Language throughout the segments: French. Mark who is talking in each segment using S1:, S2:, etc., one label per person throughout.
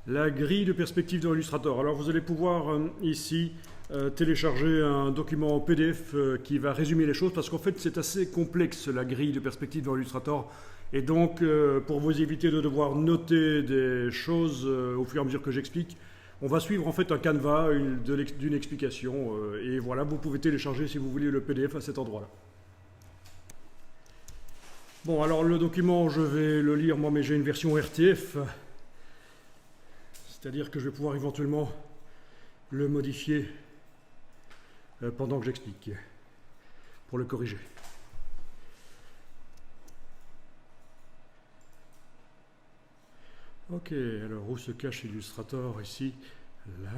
S1: La grille de perspective dans Illustrator. Alors vous allez pouvoir ici télécharger un document PDF qui va résumer les choses parce qu'en fait c'est assez complexe la grille de perspective dans Illustrator et donc pour vous éviter de devoir noter des choses au fur et à mesure que j'explique, on va suivre en fait un canevas d'une explication et voilà, vous pouvez télécharger si vous voulez le PDF à cet endroit-là. Bon, alors le document, je vais le lire moi, mais j'ai une version RTF. C'est-à-dire que je vais pouvoir éventuellement le modifier pendant que j'explique, pour le corriger. Ok, alors où se cache Illustrator ici? Là.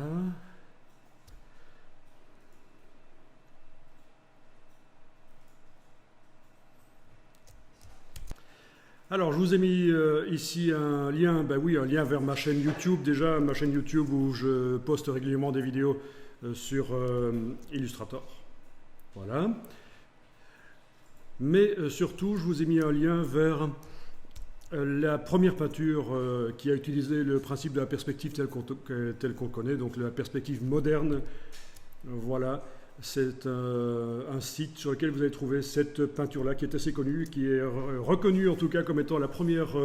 S1: Alors, je vous ai mis ici un lien, un lien vers ma chaîne YouTube, déjà, ma chaîne YouTube où je poste régulièrement des vidéos sur Illustrator. Voilà. Mais surtout, je vous ai mis un lien vers la première peinture qui a utilisé le principe de la perspective tel qu'on connaît, donc la perspective moderne. Voilà. C'est un site sur lequel vous allez trouver cette peinture-là qui est assez connue, qui est reconnue en tout cas comme étant la première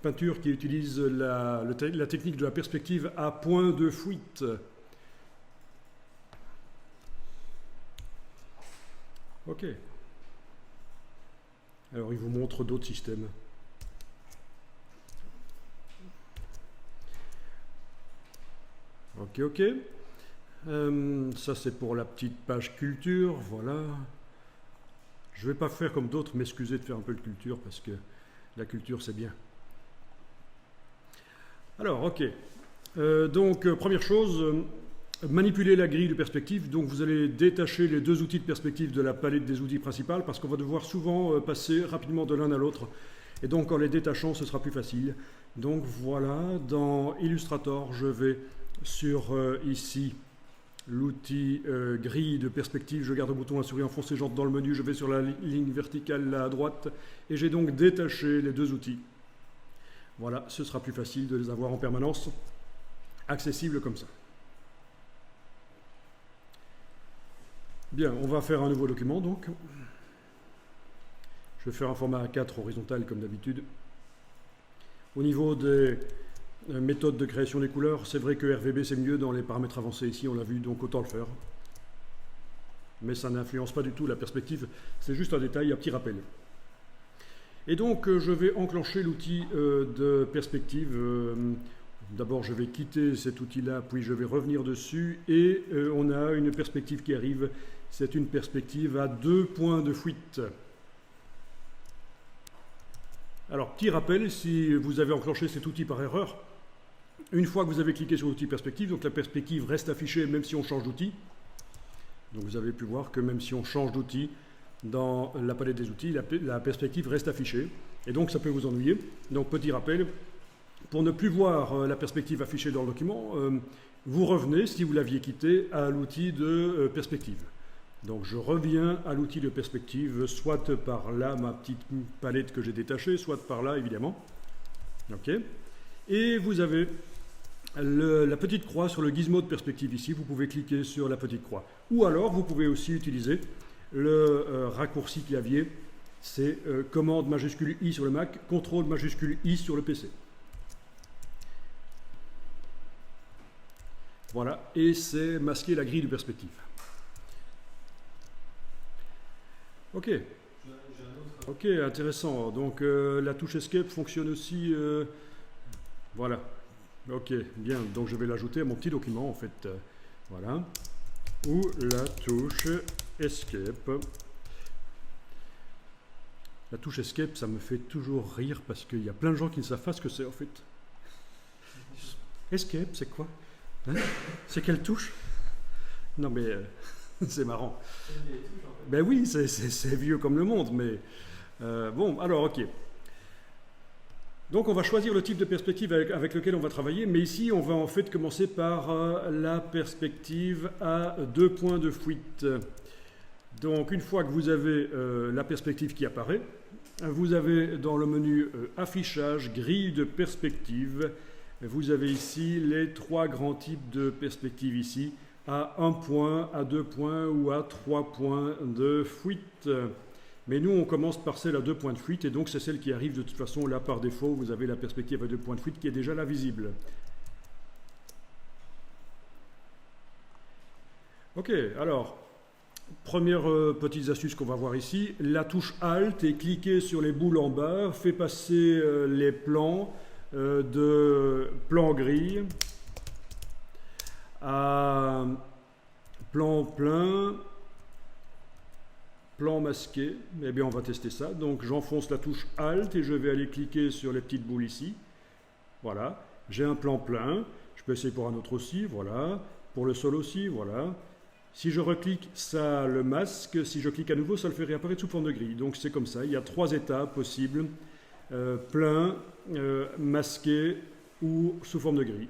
S1: peinture qui utilise la technique de la perspective à point de fuite. Ok. Alors il vous montre d'autres systèmes. Ok. Ça c'est pour la petite page culture, voilà. Je ne vais pas faire comme d'autres, m'excuser de faire un peu de culture parce que la culture c'est bien. Alors ok, donc première chose, manipuler la grille de perspective. Donc vous allez détacher les deux outils de perspective de la palette des outils principales parce qu'on va devoir souvent passer rapidement de l'un à l'autre. Et donc en les détachant ce sera plus facile. Donc voilà, dans Illustrator je vais sur ici l'outil grille de perspective, je garde le bouton à souris enfoncé, j'entre dans le menu, je vais sur la ligne verticale là à droite et j'ai donc détaché les deux outils. Voilà, ce sera plus facile de les avoir en permanence accessibles comme ça. Bien, on va faire un nouveau document donc. Je vais faire un format A4 horizontal comme d'habitude. Au niveau des méthode de création des couleurs, c'est vrai que RVB c'est mieux dans les paramètres avancés ici, on l'a vu, donc autant le faire. Mais ça n'influence pas du tout la perspective, c'est juste un détail, un petit rappel. Et donc je vais enclencher l'outil de perspective. D'abord je vais quitter cet outil-là, puis je vais revenir dessus, et on a une perspective qui arrive, c'est une perspective à 2 points de fuite. Alors petit rappel, si vous avez enclenché cet outil par erreur, une fois que vous avez cliqué sur l'outil perspective, donc la perspective reste affichée même si on change d'outil. Donc vous avez pu voir que même si on change d'outil, dans la palette des outils, la perspective reste affichée. Et donc ça peut vous ennuyer. Donc petit rappel, pour ne plus voir la perspective affichée dans le document, vous revenez, si vous l'aviez quitté, à l'outil de perspective. Donc je reviens à l'outil de perspective, soit par là, ma petite palette que j'ai détachée, soit par là, évidemment. Ok. Et vous avez la petite croix sur le gizmo de perspective ici, vous pouvez cliquer sur la petite croix. Ou alors, vous pouvez aussi utiliser le raccourci clavier, c'est commande majuscule I sur le Mac, contrôle majuscule I sur le PC. Voilà, et c'est masquer la grille de perspective. Ok. Ok, intéressant. Donc la touche Escape fonctionne aussi. Voilà. Ok, bien. Donc je vais l'ajouter à mon petit document en fait. Voilà. Ou la touche Escape. La touche Escape, ça me fait toujours rire parce qu'il y a plein de gens qui ne savent pas ce que c'est en fait. Escape, c'est quoi? Hein? C'est quelle touche? Non mais c'est marrant. Ben oui, c'est vieux comme le monde, mais bon, alors ok. Donc on va choisir le type de perspective avec lequel on va travailler, mais ici on va en fait commencer par la perspective à 2 points de fuite. Donc une fois que vous avez la perspective qui apparaît, vous avez dans le menu affichage, grille de perspective, vous avez ici les trois grands types de perspectives ici, à 1 point, à 2 points ou à 3 points de fuite. Mais nous, on commence par celle à 2 points de fuite, et donc c'est celle qui arrive de toute façon là par défaut. Vous avez la perspective à 2 points de fuite qui est déjà là visible. Ok, alors, première petite astuce qu'on va voir ici, la touche Alt et cliquer sur les boules en bas fait passer les plans de plan gris à plan plein, plan masqué. Eh bien, on va tester ça. Donc, j'enfonce la touche Alt et je vais aller cliquer sur les petites boules ici. Voilà, j'ai un plan plein. Je peux essayer pour un autre aussi, voilà. Pour le sol aussi, voilà. Si je reclique, ça le masque. Si je clique à nouveau, ça le fait réapparaître sous forme de grille. Donc, c'est comme ça. Il y a 3 étapes possibles. Plein, masqué ou sous forme de grille.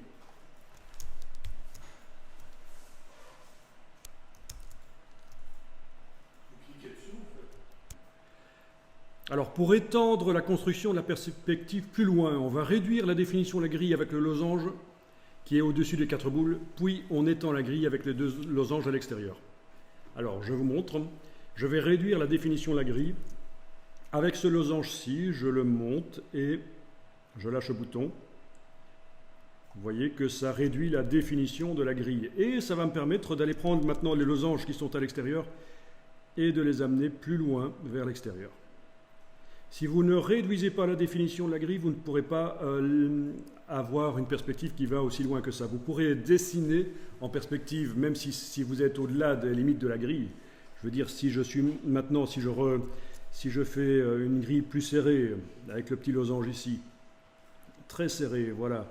S1: Alors, pour étendre la construction de la perspective plus loin, on va réduire la définition de la grille avec le losange qui est au-dessus des 4 boules, puis on étend la grille avec les 2 losanges à l'extérieur. Alors, je vous montre. Je vais réduire la définition de la grille. Avec ce losange-ci, je le monte et je lâche le bouton. Vous voyez que ça réduit la définition de la grille. Et ça va me permettre d'aller prendre maintenant les losanges qui sont à l'extérieur et de les amener plus loin vers l'extérieur. Si vous ne réduisez pas la définition de la grille, vous ne pourrez pas avoir une perspective qui va aussi loin que ça. Vous pourrez dessiner en perspective, même si vous êtes au-delà des limites de la grille. Je veux dire, si je suis maintenant, si je fais une grille plus serrée, avec le petit losange ici, très serré, voilà.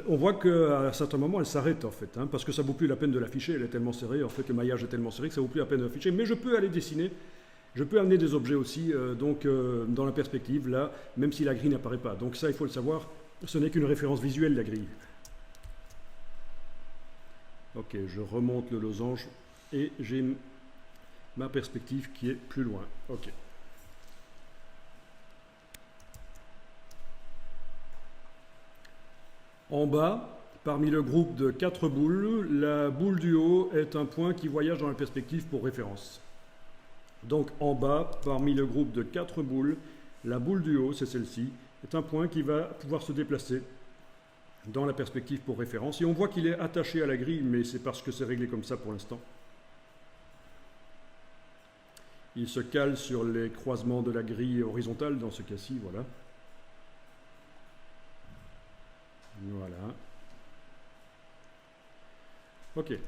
S1: On voit qu'à un certain moment, elle s'arrête en fait, parce que ça ne vaut plus la peine de l'afficher, elle est tellement serrée, en fait, le maillage est tellement serré que ça ne vaut plus la peine de l'afficher. Mais je peux aller dessiner. Je peux amener des objets aussi dans la perspective, là, même si la grille n'apparaît pas. Donc ça, il faut le savoir, ce n'est qu'une référence visuelle, la grille. Ok, je remonte le losange et j'ai ma perspective qui est plus loin. Ok. En bas, parmi le groupe de 4 boules, la boule du haut est un point qui voyage dans la perspective pour référence. Donc en bas, parmi le groupe de 4 boules, la boule du haut, c'est celle-ci, est un point qui va pouvoir se déplacer dans la perspective pour référence. Et on voit qu'il est attaché à la grille, mais c'est parce que c'est réglé comme ça pour l'instant. Il se cale sur les croisements de la grille horizontale, dans ce cas-ci, voilà. Voilà. Ok.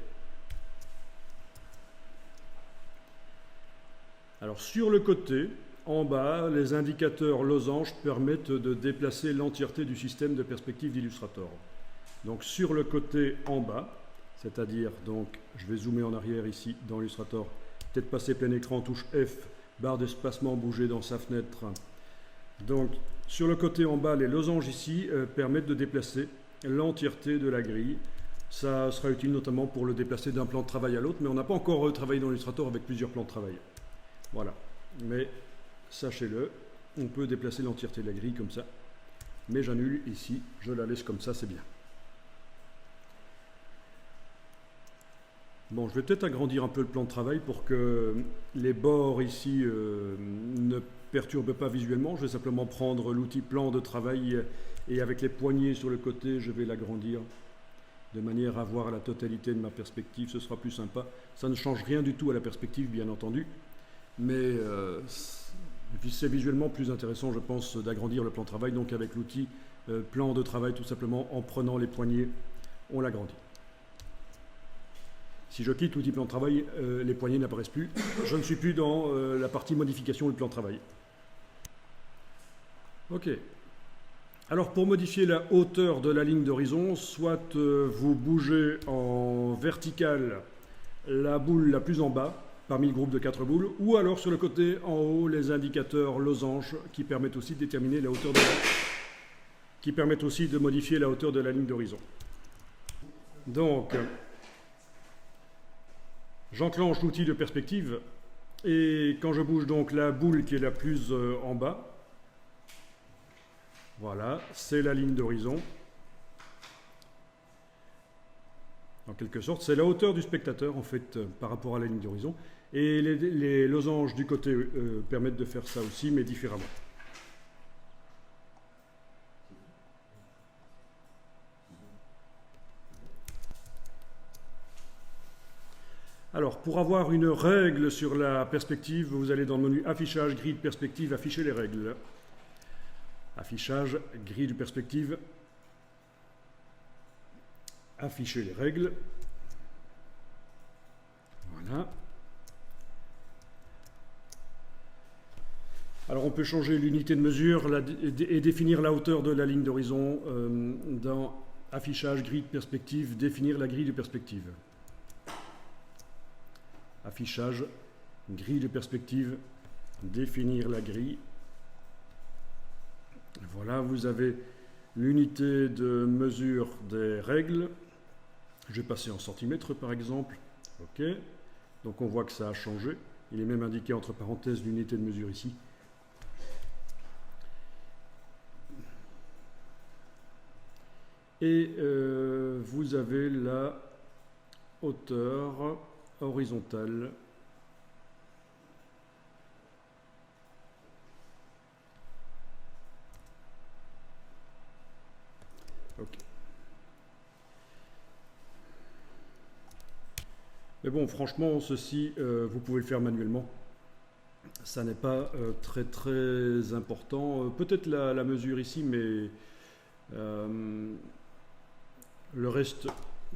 S1: Alors sur le côté, en bas, les indicateurs losanges permettent de déplacer l'entièreté du système de perspective d'Illustrator. Donc sur le côté en bas, c'est-à-dire, donc je vais zoomer en arrière ici dans Illustrator, peut-être passer plein écran, touche F, barre d'espacement bouger dans sa fenêtre. Donc sur le côté en bas, les losanges ici permettent de déplacer l'entièreté de la grille. Ça sera utile notamment pour le déplacer d'un plan de travail à l'autre, mais on n'a pas encore travaillé dans Illustrator avec plusieurs plans de travail. Voilà, mais sachez-le, on peut déplacer l'entièreté de la grille comme ça, mais j'annule ici, je la laisse comme ça, c'est bien. Bon, je vais peut-être agrandir un peu le plan de travail pour que les bords ici ne perturbent pas visuellement. Je vais simplement prendre l'outil plan de travail et avec les poignées sur le côté, je vais l'agrandir de manière à voir la totalité de ma perspective, ce sera plus sympa. Ça ne change rien du tout à la perspective, bien entendu. Mais c'est visuellement plus intéressant, je pense, d'agrandir le plan de travail. Donc avec l'outil plan de travail, tout simplement, en prenant les poignées, on l'agrandit. Si je quitte l'outil plan de travail, les poignées n'apparaissent plus. Je ne suis plus dans la partie modification du plan de travail. Ok. Alors pour modifier la hauteur de la ligne d'horizon, soit vous bougez en vertical la boule la plus en bas, parmi le groupe de 4 boules, ou alors sur le côté en haut les indicateurs losanges qui permettent aussi de déterminer la hauteur qui permettent aussi de modifier la hauteur de la ligne d'horizon. Donc j'enclenche l'outil de perspective et quand je bouge donc la boule qui est la plus en bas, voilà, c'est la ligne d'horizon. En quelque sorte, c'est la hauteur du spectateur, en fait, par rapport à la ligne d'horizon. Et les losanges du côté permettent de faire ça aussi, mais différemment. Alors, pour avoir une règle sur la perspective, vous allez dans le menu Affichage, grille de perspective, afficher les règles. Affichage, grille de perspective, afficher les règles. Voilà. Alors on peut changer l'unité de mesure et définir la hauteur de la ligne d'horizon dans Affichage, grille de perspective, définir la grille de perspective. Affichage, grille de perspective, définir la grille. Voilà, vous avez l'unité de mesure des règles. Je vais passer en centimètres par exemple. OK. Donc on voit que ça a changé. Il est même indiqué entre parenthèses l'unité de mesure ici. Et vous avez la hauteur horizontale. OK. Mais bon, franchement, ceci, vous pouvez le faire manuellement. Ça n'est pas très très important. Peut-être la mesure ici, mais le reste,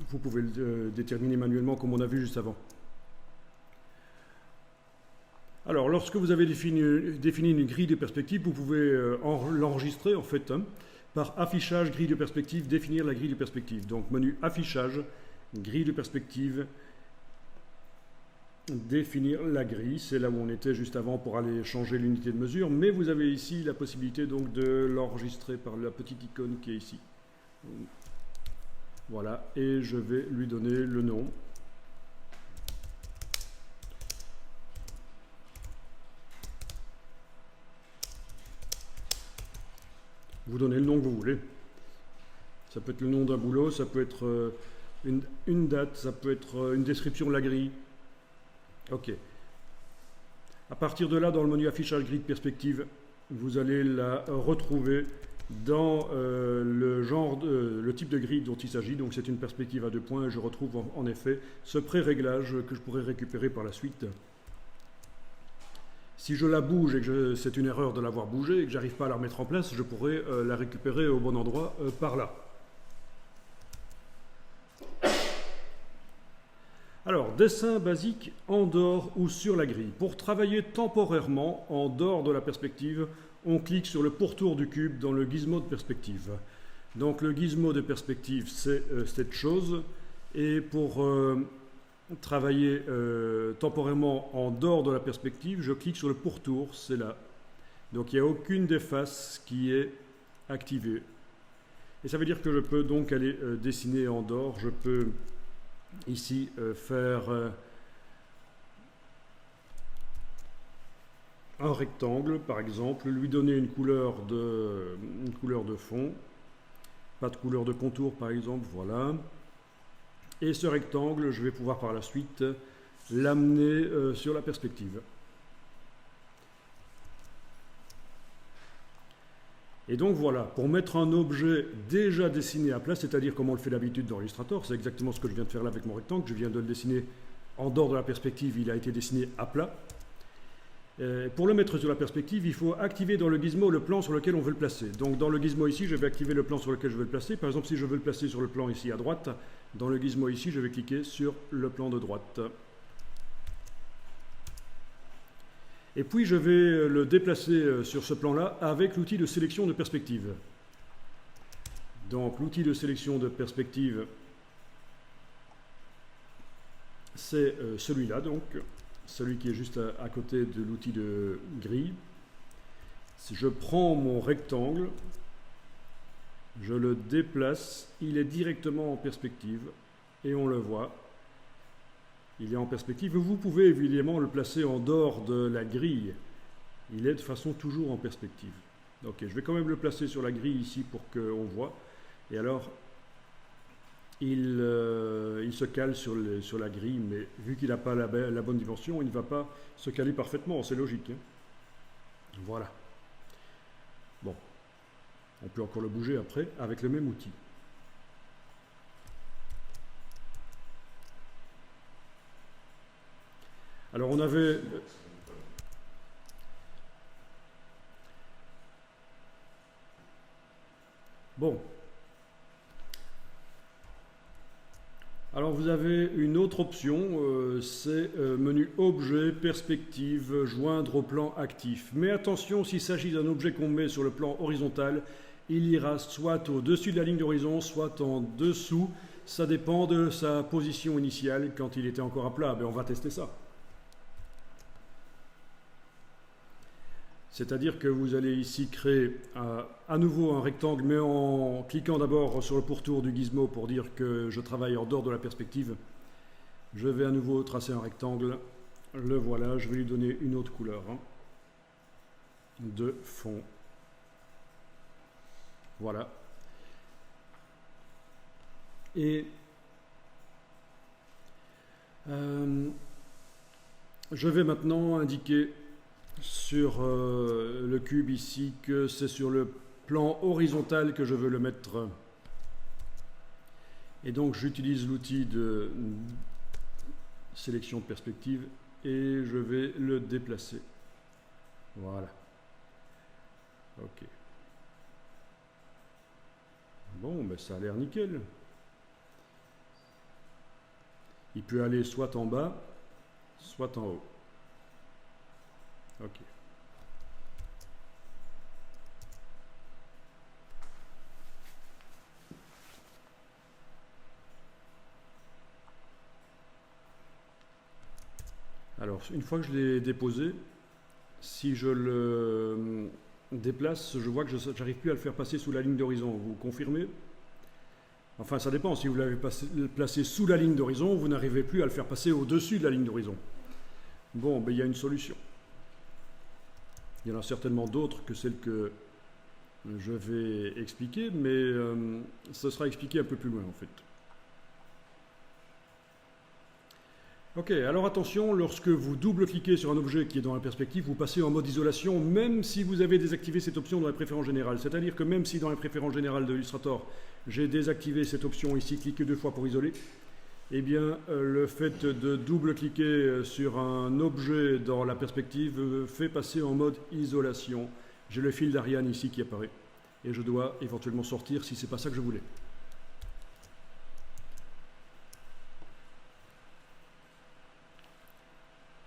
S1: vous pouvez le déterminer manuellement comme on a vu juste avant. Alors, lorsque vous avez défini une grille de perspective, vous pouvez l'enregistrer en fait par affichage, grille de perspective, définir la grille de perspective. Donc, menu affichage, grille de perspective, définir la grille. C'est là où on était juste avant pour aller changer l'unité de mesure. Mais vous avez ici la possibilité donc de l'enregistrer par la petite icône qui est ici. Voilà, et je vais lui donner le nom. Vous donnez le nom que vous voulez. Ça peut être le nom d'un boulot, ça peut être une date, ça peut être une description de la grille. OK. À partir de là, dans le menu affichage grille de perspective, vous allez la retrouver dans le type de grille dont il s'agit. Donc c'est une perspective à 2 points et je retrouve en effet ce pré-réglage que je pourrais récupérer par la suite. Si je la bouge et que c'est une erreur de l'avoir bougée et que j'arrive pas à la remettre en place, je pourrais la récupérer au bon endroit par là. Alors, dessin basique en dehors ou sur la grille. Pour travailler temporairement en dehors de la perspective, on clique sur le pourtour du cube dans le gizmo de perspective. Donc le gizmo de perspective, c'est cette chose. Et pour travailler temporairement en dehors de la perspective, je clique sur le pourtour, c'est là. Donc il n'y a aucune des faces qui est activée. Et ça veut dire que je peux donc aller dessiner en dehors. Je peux ici faire un rectangle par exemple, lui donner une couleur de fond, pas de couleur de contour par exemple, voilà. Et ce rectangle, je vais pouvoir par la suite l'amener sur la perspective. Et donc voilà, pour mettre un objet déjà dessiné à plat, c'est-à-dire comme on le fait d'habitude dans Illustrator, c'est exactement ce que je viens de faire là avec mon rectangle, je viens de le dessiner en dehors de la perspective, il a été dessiné à plat. Pour le mettre sur la perspective, il faut activer dans le gizmo le plan sur lequel on veut le placer. Donc dans le gizmo ici, je vais activer le plan sur lequel je veux le placer. Par exemple, si je veux le placer sur le plan ici à droite, dans le gizmo ici, je vais cliquer sur le plan de droite. Et puis je vais le déplacer sur ce plan-là avec l'outil de sélection de perspective. Donc l'outil de sélection de perspective, c'est celui-là, donc celui qui est juste à côté de l'outil de grille. Si je prends mon rectangle, je le déplace, il est directement en perspective et on le voit. Il est en perspective. Vous pouvez évidemment le placer en dehors de la grille. Il est de façon toujours en perspective. Ok, je vais quand même le placer sur la grille ici pour qu'on voit. Et alors, il se cale sur la grille, mais vu qu'il n'a pas la bonne dimension, il ne va pas se caler parfaitement, c'est logique. Hein. Voilà. Bon, on peut encore le bouger après avec le même outil. Alors on avait... Bon. Alors vous avez une autre option, c'est menu objet, perspective, joindre au plan actif. Mais attention, s'il s'agit d'un objet qu'on met sur le plan horizontal, il ira soit au-dessus de la ligne d'horizon, soit en dessous. Ça dépend de sa position initiale quand il était encore à plat. Ben, on va tester ça. C'est-à-dire que vous allez ici créer à nouveau un rectangle, mais en cliquant d'abord sur le pourtour du gizmo pour dire que je travaille en dehors de la perspective. Je vais à nouveau tracer un rectangle. Le voilà, je vais lui donner une autre couleur de fond. Voilà. Et je vais maintenant indiquer sur le cube ici que c'est sur le plan horizontal que je veux le mettre. Et donc j'utilise l'outil de sélection de perspective et je vais le déplacer. Voilà. Ok. Bon, ben ça a l'air nickel. Il peut aller soit en bas, soit en haut. Ok. Alors, une fois que je l'ai déposé, si je le déplace, je vois que je n'arrive plus à le faire passer sous la ligne d'horizon. Vous confirmez? Enfin, ça dépend. Si vous l'avez placé sous la ligne d'horizon, vous n'arrivez plus à le faire passer au-dessus de la ligne d'horizon. Bon, ben, il y a une solution. Il y en a certainement d'autres que celles que je vais expliquer, mais ce sera expliqué un peu plus loin en fait. Ok, alors attention, lorsque vous double-cliquez sur un objet qui est dans la perspective, vous passez en mode isolation, même si vous avez désactivé cette option dans les préférences générales. C'est-à-dire que même si dans les préférences générales de Illustrator, j'ai désactivé cette option ici, cliquez 2 fois pour isoler, eh bien, le fait de double-cliquer sur un objet dans la perspective fait passer en mode isolation. J'ai le fil d'Ariane ici qui apparaît, et je dois éventuellement sortir si c'est pas ça que je voulais.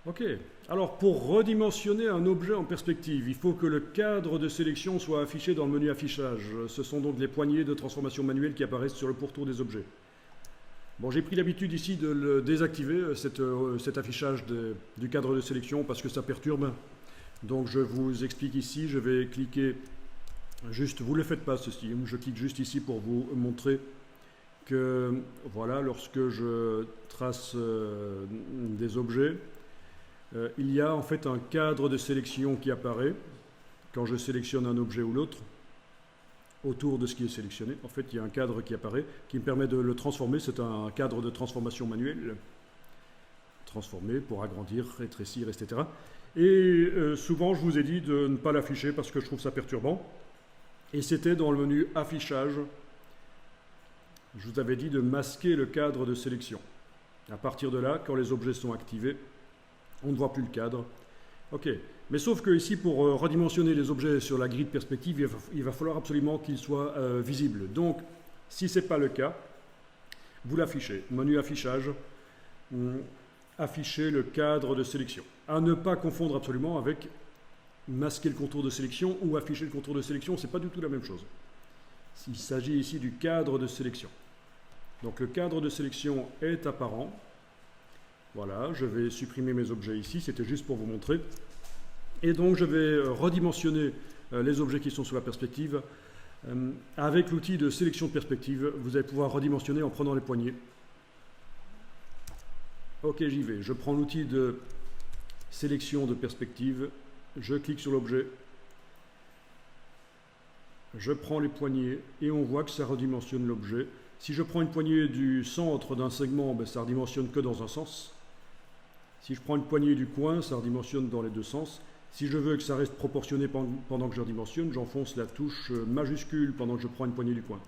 S1: Ok, alors pour redimensionner un objet en perspective, il faut que le cadre de sélection soit affiché dans le menu affichage. Ce sont donc les poignées de transformation manuelle qui apparaissent sur le pourtour des objets. Bon, j'ai pris l'habitude ici de le désactiver, cet affichage du cadre de sélection, parce que ça perturbe. Donc je vous explique ici, je vais cliquer, juste, vous ne le faites pas ceci, je clique juste ici pour vous montrer que, voilà, lorsque je trace des objets, il y a en fait un cadre de sélection qui apparaît quand je sélectionne un objet ou l'autre autour de ce qui est sélectionné. En fait, il y a un cadre qui apparaît qui me permet de le transformer. C'est un cadre de transformation manuelle. Transformer pour agrandir, rétrécir, etc. Et souvent, je vous ai dit de ne pas l'afficher parce que je trouve ça perturbant. Et c'était dans le menu affichage. Je vous avais dit de masquer le cadre de sélection. À partir de là, quand les objets sont activés, on ne voit plus le cadre. Ok, mais sauf que ici, pour redimensionner les objets sur la grille de perspective, il va falloir absolument qu'ils soient visibles. Donc, si ce n'est pas le cas, vous l'affichez. Menu affichage, afficher le cadre de sélection. À ne pas confondre absolument avec masquer le contour de sélection ou afficher le contour de sélection, ce n'est pas du tout la même chose. Il s'agit ici du cadre de sélection. Donc le cadre de sélection est apparent. Voilà, je vais supprimer mes objets ici, c'était juste pour vous montrer. Et donc je vais redimensionner les objets qui sont sous la perspective. Avec l'outil de sélection de perspective, vous allez pouvoir redimensionner en prenant les poignées. Ok, j'y vais. Je prends l'outil de sélection de perspective, je clique sur l'objet, je prends les poignées et on voit que ça redimensionne l'objet. Si je prends une poignée du centre d'un segment, ben, ça ne redimensionne que dans un sens. Si je prends une poignée du coin, ça redimensionne dans les deux sens. Si je veux que ça reste proportionné pendant que je redimensionne, j'enfonce la touche majuscule pendant que je prends une poignée du coin.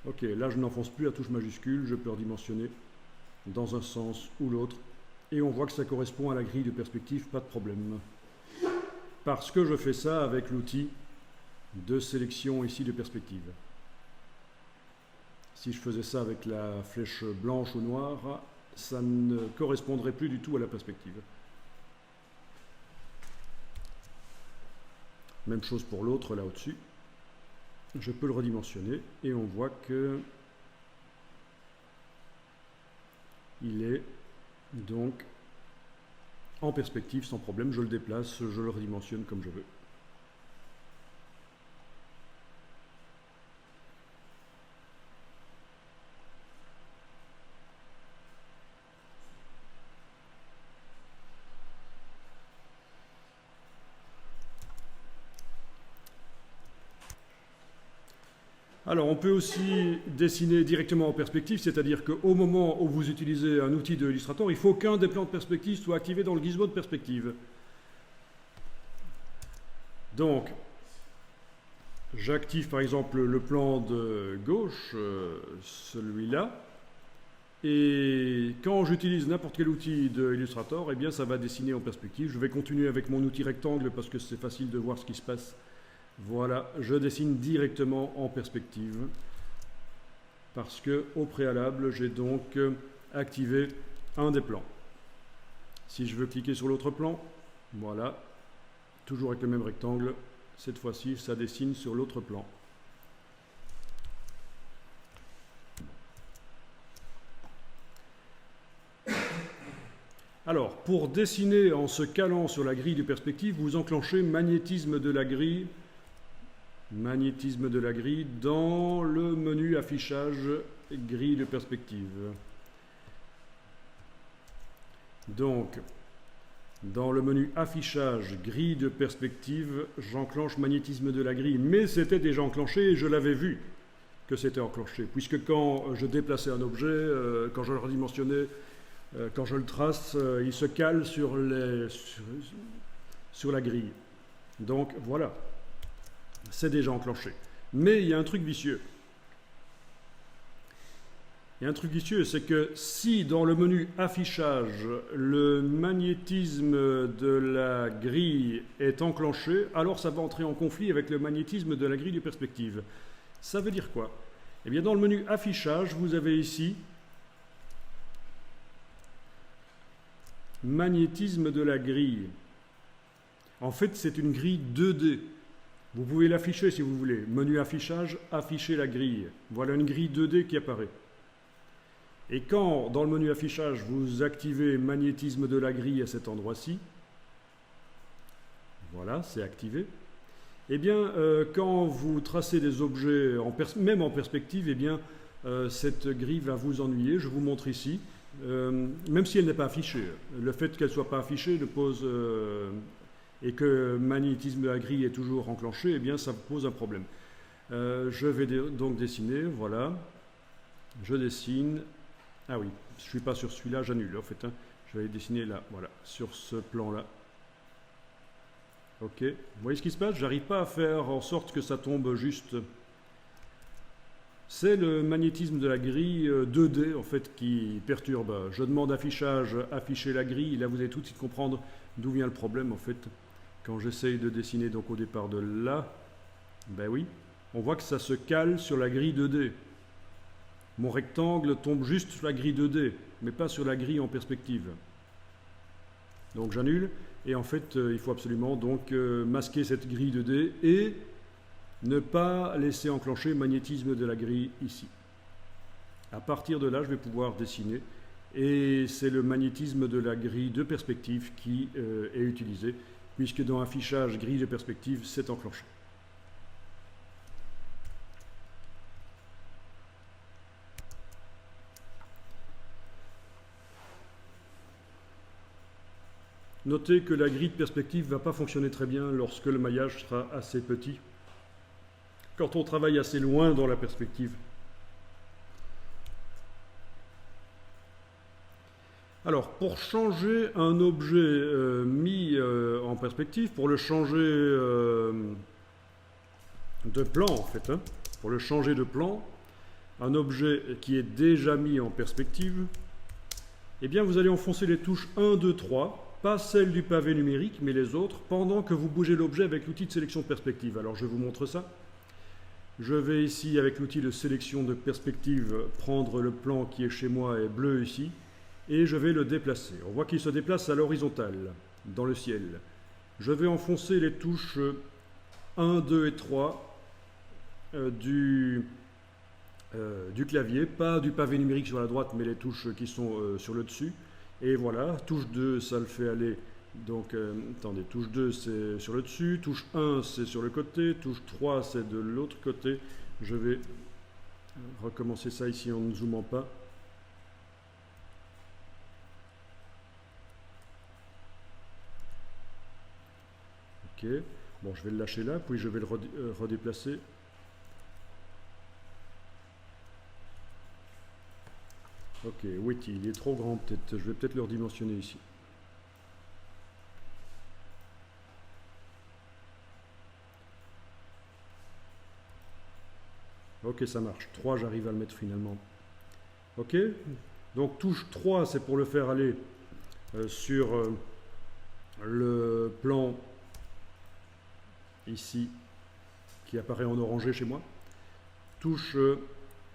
S1: Ok, là je n'enfonce plus la touche majuscule, je peux redimensionner dans un sens ou l'autre. Et on voit que ça correspond à la grille de perspective, pas de problème. Parce que je fais ça avec l'outil de sélection ici de perspective. Si je faisais ça avec la flèche blanche ou noire, ça ne correspondrait plus du tout à la perspective. Même chose pour l'autre là au-dessus. Je peux le redimensionner et on voit que il est donc en perspective sans problème. Je le déplace, je le redimensionne comme je veux. Alors, on peut aussi dessiner directement en perspective, c'est-à-dire qu'au moment où vous utilisez un outil de Illustrator, il faut qu'un des plans de perspective soit activé dans le gizmo de perspective. Donc, j'active par exemple le plan de gauche, celui-là, et quand j'utilise n'importe quel outil de Illustrator, eh bien ça va dessiner en perspective. Je vais continuer avec mon outil rectangle parce que c'est facile de voir ce qui se passe. Voilà, je dessine directement en perspective parce que au préalable, j'ai donc activé un des plans. Si je veux cliquer sur l'autre plan, voilà, toujours avec le même rectangle, cette fois-ci, ça dessine sur l'autre plan. Alors, pour dessiner en se calant sur la grille de perspective, vous enclenchez magnétisme de la grille dans le menu affichage grille de perspective. Donc, dans le menu affichage grille de perspective, j'enclenche magnétisme de la grille, mais c'était déjà enclenché et je l'avais vu que c'était enclenché, puisque quand je déplaçais un objet, quand je le redimensionnais, quand je le trace, il se cale sur la grille. Donc voilà. C'est déjà enclenché. Mais il y a un truc vicieux. Il y a un truc vicieux, c'est que si dans le menu affichage, le magnétisme de la grille est enclenché, alors ça va entrer en conflit avec le magnétisme de la grille de perspective. Ça veut dire quoi? Eh bien, dans le menu affichage, vous avez ici magnétisme de la grille. En fait, c'est une grille 2D. Vous pouvez l'afficher si vous voulez. Menu affichage, afficher la grille. Voilà une grille 2D qui apparaît. Et quand, dans le menu affichage, vous activez magnétisme de la grille à cet endroit-ci, voilà, c'est activé, eh bien, quand vous tracez des objets, même en perspective, eh bien, cette grille va vous ennuyer. Je vous montre ici, même si elle n'est pas affichée. Le fait qu'elle ne soit pas affichée ne pose... et que magnétisme de la grille est toujours enclenché, eh bien ça pose un problème. Je vais donc dessiner, voilà, je dessine, ah oui, je ne suis pas sur celui-là, j'annule en fait, hein. Je vais aller dessiner là, voilà, sur ce plan-là. Ok, vous voyez ce qui se passe? J'arrive pas à faire en sorte que ça tombe juste. C'est le magnétisme de la grille 2D en fait qui perturbe. Je demande affichage, afficher la grille, là vous allez tout de suite comprendre d'où vient le problème en fait. Quand j'essaye de dessiner donc au départ de là, ben oui, on voit que ça se cale sur la grille 2D. Mon rectangle tombe juste sur la grille 2D, mais pas sur la grille en perspective. Donc j'annule, et en fait il faut absolument donc masquer cette grille 2D et ne pas laisser enclencher magnétisme de la grille ici. À partir de là, je vais pouvoir dessiner, et c'est le magnétisme de la grille de perspective qui est utilisé, puisque dans affichage grille de perspective, c'est enclenché. Notez que la grille de perspective ne va pas fonctionner très bien lorsque le maillage sera assez petit. Quand on travaille assez loin dans la perspective, Alors, pour changer un objet mis en perspective, pour le changer de plan en fait, hein, pour le changer de plan, un objet qui est déjà mis en perspective, eh bien vous allez enfoncer les touches 1, 2, 3, pas celles du pavé numérique, mais les autres, pendant que vous bougez l'objet avec l'outil de sélection de perspective. Alors je vous montre ça. Je vais ici, avec l'outil de sélection de perspective, prendre le plan qui est chez moi et bleu ici, et je vais le déplacer. On voit qu'il se déplace à l'horizontale, dans le ciel. Je vais enfoncer les touches 1, 2 et 3 du clavier, pas du pavé numérique sur la droite, mais les touches qui sont sur le dessus. Et voilà, touche 2, ça le fait aller. Donc, attendez, touche 2, c'est sur le dessus, touche 1, c'est sur le côté, touche 3, c'est de l'autre côté. Je vais recommencer ça ici en ne zoomant pas. Ok, bon, je vais le lâcher là, puis je vais le redéplacer. Ok, Witty, il est trop grand peut-être, je vais peut-être le redimensionner ici. Ok, ça marche. 3, j'arrive à le mettre finalement. Ok, donc touche 3, c'est pour le faire aller sur le plan ici, qui apparaît en orangé chez moi. Touche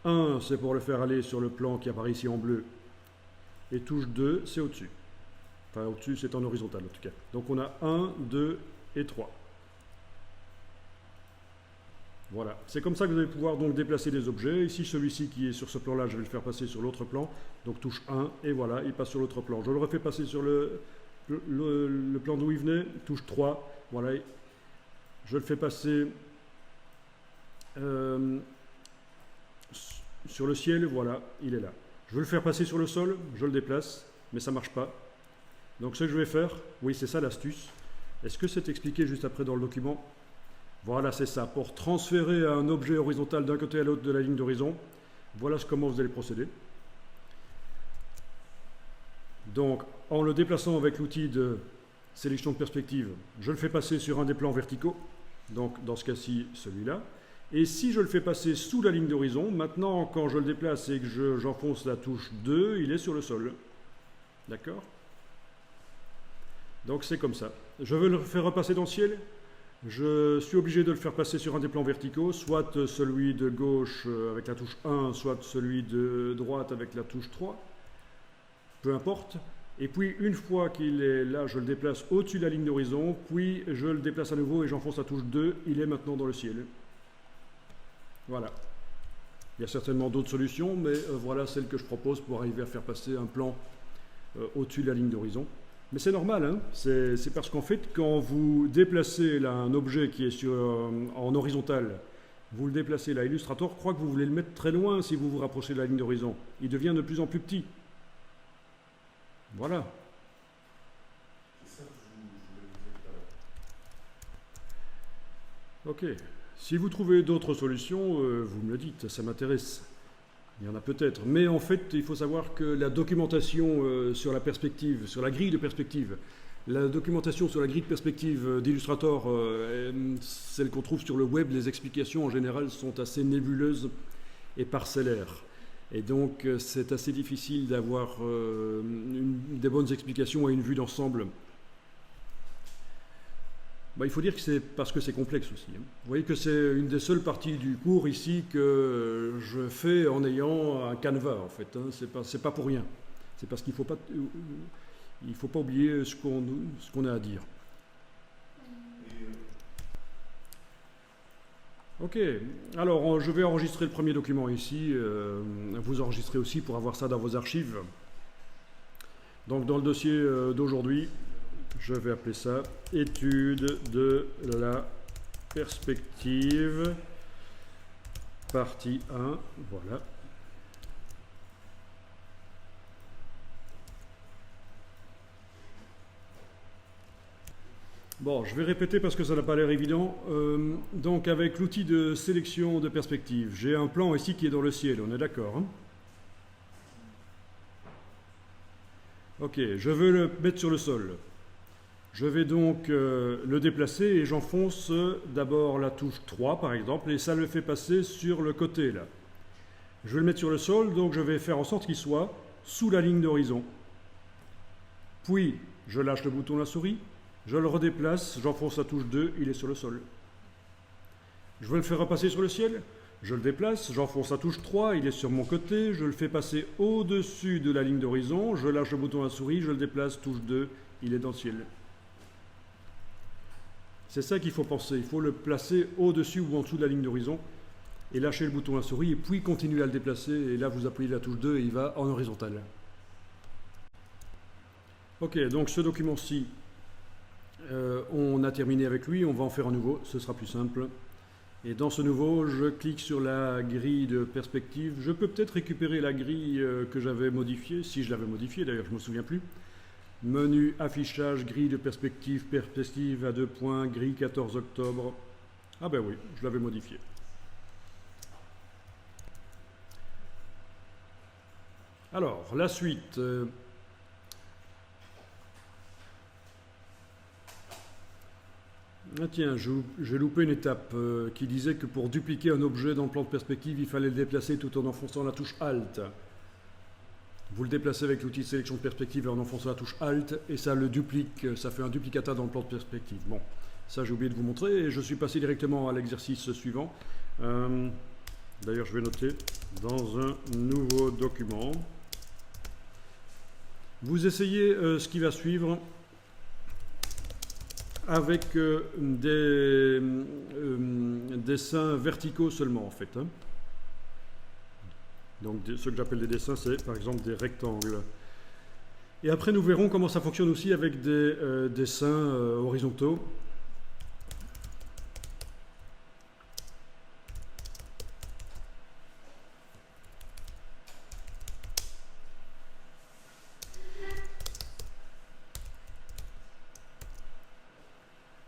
S1: 1, c'est pour le faire aller sur le plan qui apparaît ici en bleu. Et touche 2, c'est au-dessus. Enfin, au-dessus, c'est en horizontal en tout cas. Donc on a 1, 2 et 3. Voilà, c'est comme ça que vous allez pouvoir donc déplacer des objets. Ici, celui-ci qui est sur ce plan-là, je vais le faire passer sur l'autre plan. Donc touche 1, et voilà, il passe sur l'autre plan. Je le refais passer sur le plan d'où il venait, touche 3, voilà. Je le fais passer sur le ciel, voilà, il est là. Je veux le faire passer sur le sol, je le déplace, mais ça ne marche pas. Donc ce que je vais faire, oui, c'est ça l'astuce. Est-ce que c'est expliqué juste après dans le document? Voilà, c'est ça. Pour transférer un objet horizontal d'un côté à l'autre de la ligne d'horizon, voilà comment vous allez procéder. Donc, en le déplaçant avec l'outil de sélection de perspective, je le fais passer sur un des plans verticaux, donc dans ce cas-ci, celui-là. Et si je le fais passer sous la ligne d'horizon, maintenant, quand je le déplace et que j'enfonce la touche 2, il est sur le sol. D'accord? Donc, c'est comme ça. Je veux le faire repasser dans le ciel. Je suis obligé de le faire passer sur un des plans verticaux, soit celui de gauche avec la touche 1, soit celui de droite avec la touche 3. Peu importe. Et puis, une fois qu'il est là, je le déplace au-dessus de la ligne d'horizon, puis je le déplace à nouveau et j'enfonce la touche 2. Il est maintenant dans le ciel. Voilà. Il y a certainement d'autres solutions, mais voilà celle que je propose pour arriver à faire passer un plan au-dessus de la ligne d'horizon. Mais c'est normal, hein, c'est parce qu'en fait, quand vous déplacez là, un objet qui est en horizontal, vous le déplacez là, Illustrator croit que vous voulez le mettre très loin si vous vous rapprochez de la ligne d'horizon. Il devient de plus en plus petit. Voilà. C'est ça que je voulais vous dire tout à l'heure. Ok. Si vous trouvez d'autres solutions, vous me le dites, ça m'intéresse. Il y en a peut-être, mais en fait, il faut savoir que la documentation sur la perspective, sur la grille de perspective, la documentation sur la grille de perspective d'Illustrator, celle qu'on trouve sur le web, les explications en général sont assez nébuleuses et parcellaires. Et donc, c'est assez difficile d'avoir des bonnes explications et une vue d'ensemble. Bah, il faut dire que c'est parce que c'est complexe aussi. Hein. Vous voyez que c'est une des seules parties du cours ici que je fais en ayant un canevas en fait. Hein. C'est pas pour rien. C'est parce qu'il faut pas oublier ce qu'on a à dire. Ok. Alors je vais enregistrer le premier document ici. Vous enregistrez aussi pour avoir ça dans vos archives. Donc dans le dossier d'aujourd'hui. Je vais appeler ça « Étude de la perspective, partie 1 ». Voilà. Bon, je vais répéter parce que ça n'a pas l'air évident. Donc, avec l'outil de sélection de perspective, j'ai un plan ici qui est dans le ciel, on est d'accord, hein? Ok, je veux le mettre sur le sol. Je vais donc le déplacer et j'enfonce d'abord la touche 3 par exemple et ça le fait passer sur le côté là. Je vais le mettre sur le sol, donc je vais faire en sorte qu'il soit sous la ligne d'horizon. Puis je lâche le bouton de la souris, je le redéplace, j'enfonce la touche 2, il est sur le sol. Je veux le faire repasser sur le ciel, je le déplace, j'enfonce la touche 3, il est sur mon côté, je le fais passer au-dessus de la ligne d'horizon, je lâche le bouton de la souris, je le déplace, touche 2, il est dans le ciel. C'est ça qu'il faut penser, il faut le placer au-dessus ou en dessous de la ligne d'horizon et lâcher le bouton de la souris et puis continuer à le déplacer et là vous appuyez la touche 2 et il va en horizontal. Ok, donc ce document-ci, on a terminé avec lui, on va en faire un nouveau, ce sera plus simple. Et dans ce nouveau, je clique sur la grille de perspective. Je peux peut-être récupérer la grille que j'avais modifiée, si je l'avais modifiée d'ailleurs, je ne me souviens plus. Menu affichage, grille de perspective, perspective à 2 points, grille 14 octobre. Ah ben oui, je l'avais modifié. Alors, la suite. Ah tiens, j'ai loupé une étape qui disait que pour dupliquer un objet dans le plan de perspective, il fallait le déplacer tout en enfonçant la touche Alt. Vous le déplacez avec l'outil de sélection de perspective en enfonçant la touche Alt et ça le duplique, ça fait un duplicata dans le plan de perspective. Bon, ça j'ai oublié de vous montrer et je suis passé directement à l'exercice suivant. D'ailleurs, je vais noter dans un nouveau document. Vous essayez ce qui va suivre avec des dessins verticaux seulement en fait. Hein. Donc ce que j'appelle des dessins, c'est par exemple des rectangles. Et après nous verrons comment ça fonctionne aussi avec des dessins horizontaux.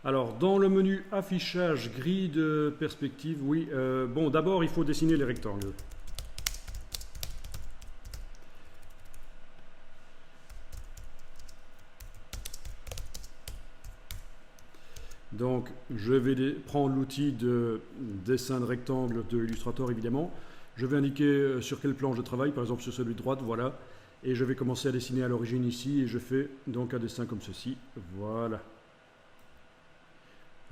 S1: Alors, dans le menu affichage, grille de perspective, oui, bon, d'abord, il faut dessiner les rectangles. Donc, je vais prendre l'outil de dessin de rectangle de Illustrator, évidemment. Je vais indiquer sur quel plan je travaille, par exemple sur celui de droite, voilà. Et je vais commencer à dessiner à l'origine ici, et je fais donc un dessin comme ceci, voilà.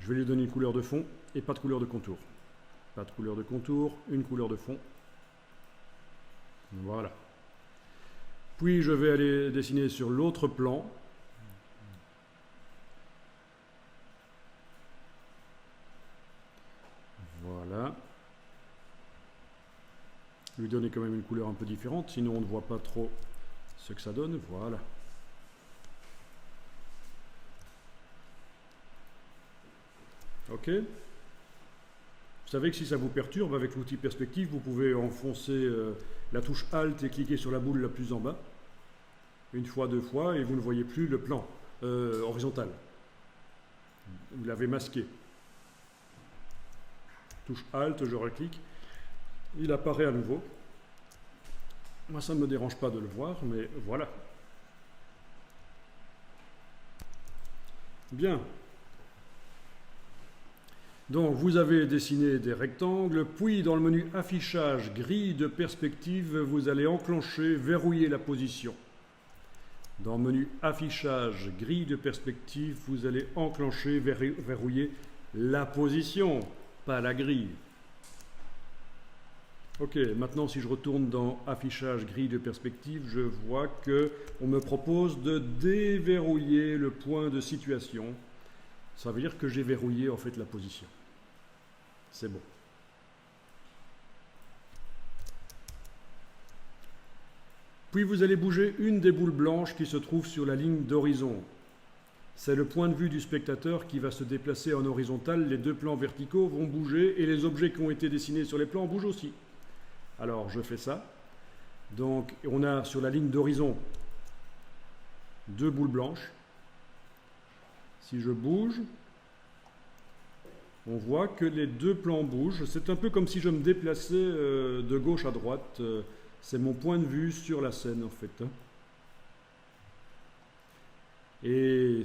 S1: Je vais lui donner une couleur de fond et pas de couleur de contour. Pas de couleur de contour, une couleur de fond. Voilà. Puis je vais aller dessiner sur l'autre plan. Voilà. Lui donner quand même une couleur un peu différente, sinon on ne voit pas trop ce que ça donne. Voilà. Ok. Vous savez que si ça vous perturbe, avec l'outil perspective, vous pouvez enfoncer la touche Alt et cliquer sur la boule la plus en bas, une fois, deux fois, et vous ne voyez plus le plan horizontal. Vous l'avez masqué. Touche Alt, je reclique, il apparaît à nouveau. Moi, ça ne me dérange pas de le voir, mais voilà. Bien. Donc vous avez dessiné des rectangles, puis dans le menu affichage, grille de perspective, vous allez enclencher, verrouiller la position. Dans le menu affichage, grille de perspective, vous allez enclencher, verrouiller la position, pas la grille. Ok, maintenant si je retourne dans affichage, grille de perspective, je vois qu'on me propose de déverrouiller le point de situation. Ça veut dire que j'ai verrouillé en fait la position. C'est bon. Puis vous allez bouger une des boules blanches qui se trouve sur la ligne d'horizon. C'est le point de vue du spectateur qui va se déplacer en horizontal. Les deux plans verticaux vont bouger et les objets qui ont été dessinés sur les plans bougent aussi. Alors je fais ça. Donc on a sur la ligne d'horizon deux boules blanches. Si je bouge, on voit que les deux plans bougent. C'est un peu comme si je me déplaçais de gauche à droite. C'est mon point de vue sur la scène en fait. Et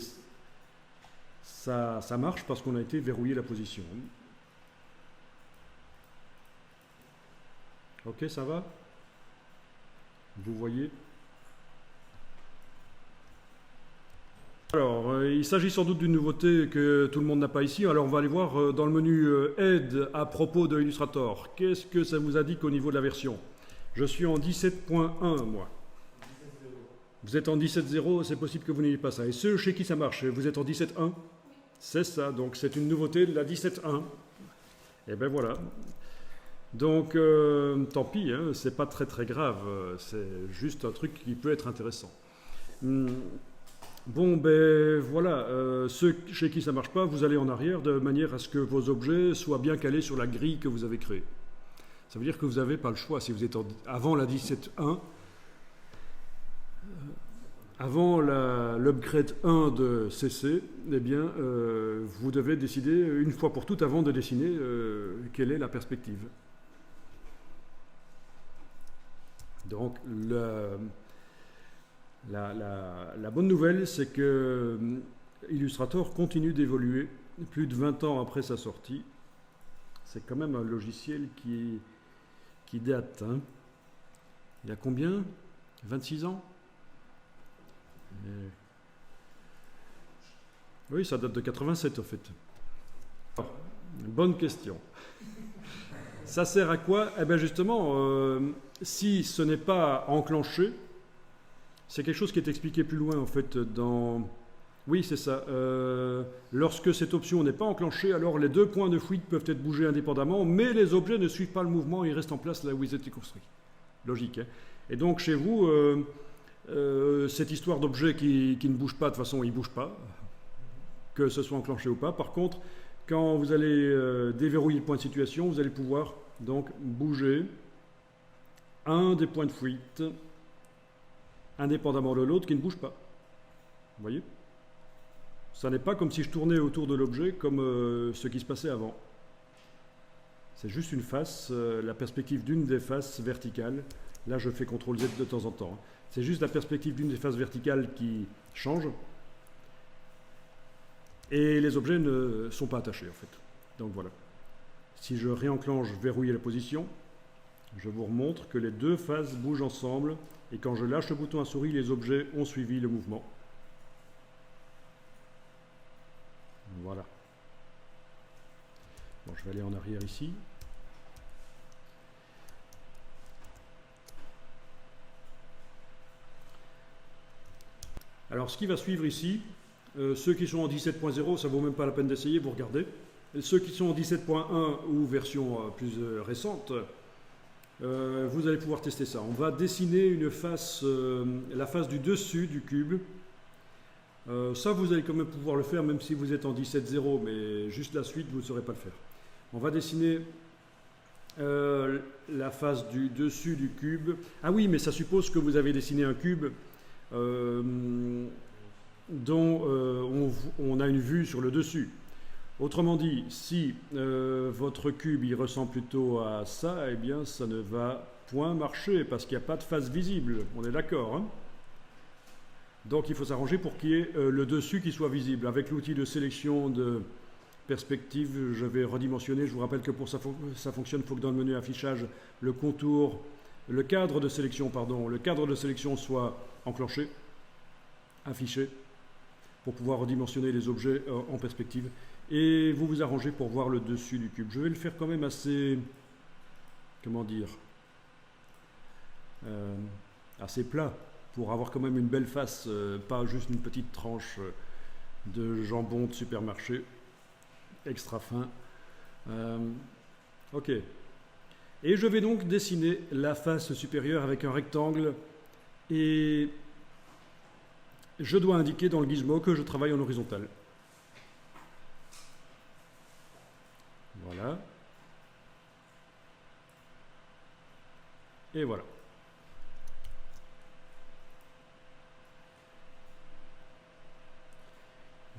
S1: ça marche parce qu'on a été verrouillé la position. Ok, ça va? Vous voyez? Alors, il s'agit sans doute d'une nouveauté que tout le monde n'a pas ici. Alors, on va aller voir dans le menu Aide à propos de Illustrator. Qu'est-ce que ça vous indique au niveau de la version? Je suis en 17.1, moi. Vous êtes en 17.0, c'est possible que vous n'ayez pas ça. Et ceux chez qui ça marche, vous êtes en 17.1? C'est ça, donc c'est une nouveauté de la 17.1. Et ben voilà. Donc, tant pis, hein, c'est pas très très grave, c'est juste un truc qui peut être intéressant. Bon, ben voilà, ceux chez qui ça marche pas, vous allez en arrière de manière à ce que vos objets soient bien calés sur la grille que vous avez créée. Ça veut dire que vous n'avez pas le choix. Si vous êtes avant la 17.1, avant l'upgrade 1 de CC, eh bien, vous devez décider une fois pour toutes avant de dessiner quelle est la perspective. Donc, la bonne nouvelle, c'est que Illustrator continue d'évoluer plus de 20 ans après sa sortie. C'est quand même un logiciel qui date. Hein. Il y a combien? 26 ans? Oui, ça date de 87 en fait. Alors, bonne question. Ça sert à quoi? Eh bien justement, si ce n'est pas enclenché, c'est quelque chose qui est expliqué plus loin en fait dans... Oui, c'est ça. Lorsque cette option n'est pas enclenchée, alors les deux points de fuite peuvent être bougés indépendamment, mais les objets ne suivent pas le mouvement, ils restent en place là où ils étaient construits. Logique. Hein. Et donc chez vous, cette histoire d'objets qui ne bougent pas, de toute façon, ils ne bougent pas, que ce soit enclenché ou pas. Par contre, quand vous allez déverrouiller le point de situation, vous allez pouvoir donc bouger un des points de fuite indépendamment de l'autre qui ne bouge pas. Vous voyez? Ça n'est pas comme si je tournais autour de l'objet comme ce qui se passait avant. C'est juste une face, la perspective d'une des faces verticales. Là, je fais CTRL Z de temps en temps. C'est juste la perspective d'une des faces verticales qui change. Et les objets ne sont pas attachés, en fait. Donc voilà. Si je réenclenche verrouiller la position, je vous remontre que les deux faces bougent ensemble. Et quand je lâche le bouton à souris, les objets ont suivi le mouvement. Voilà. Bon, je vais aller en arrière ici. Alors, ce qui va suivre ici, ceux qui sont en 17.0, ça ne vaut même pas la peine d'essayer, vous regardez. Et ceux qui sont en 17.1 ou version plus récente, vous allez pouvoir tester ça. On va dessiner une face, la face du dessus du cube. Ça, vous allez quand même pouvoir le faire, même si vous êtes en 17.0, mais juste la suite, vous ne saurez pas le faire. On va dessiner la face du dessus du cube. Ah oui, mais ça suppose que vous avez dessiné un cube dont on a une vue sur le dessus. Autrement dit, si votre cube il ressemble plutôt à ça, eh bien ça ne va point marcher parce qu'il n'y a pas de face visible. On est d'accord, hein? Donc il faut s'arranger pour qu'il y ait le dessus qui soit visible. Avec l'outil de sélection de perspective, je vais redimensionner. Je vous rappelle que pour ça fonctionne, il faut que dans le menu affichage, le cadre de sélection soit enclenché, affiché, pour pouvoir redimensionner les objets en perspective. Et vous vous arrangez pour voir le dessus du cube. Je vais le faire quand même assez, comment dire, assez plat, pour avoir quand même une belle face, pas juste une petite tranche de jambon de supermarché, extra fin. Ok. Et je vais donc dessiner la face supérieure avec un rectangle et je dois indiquer dans le gizmo que je travaille en horizontal. Voilà. Et voilà.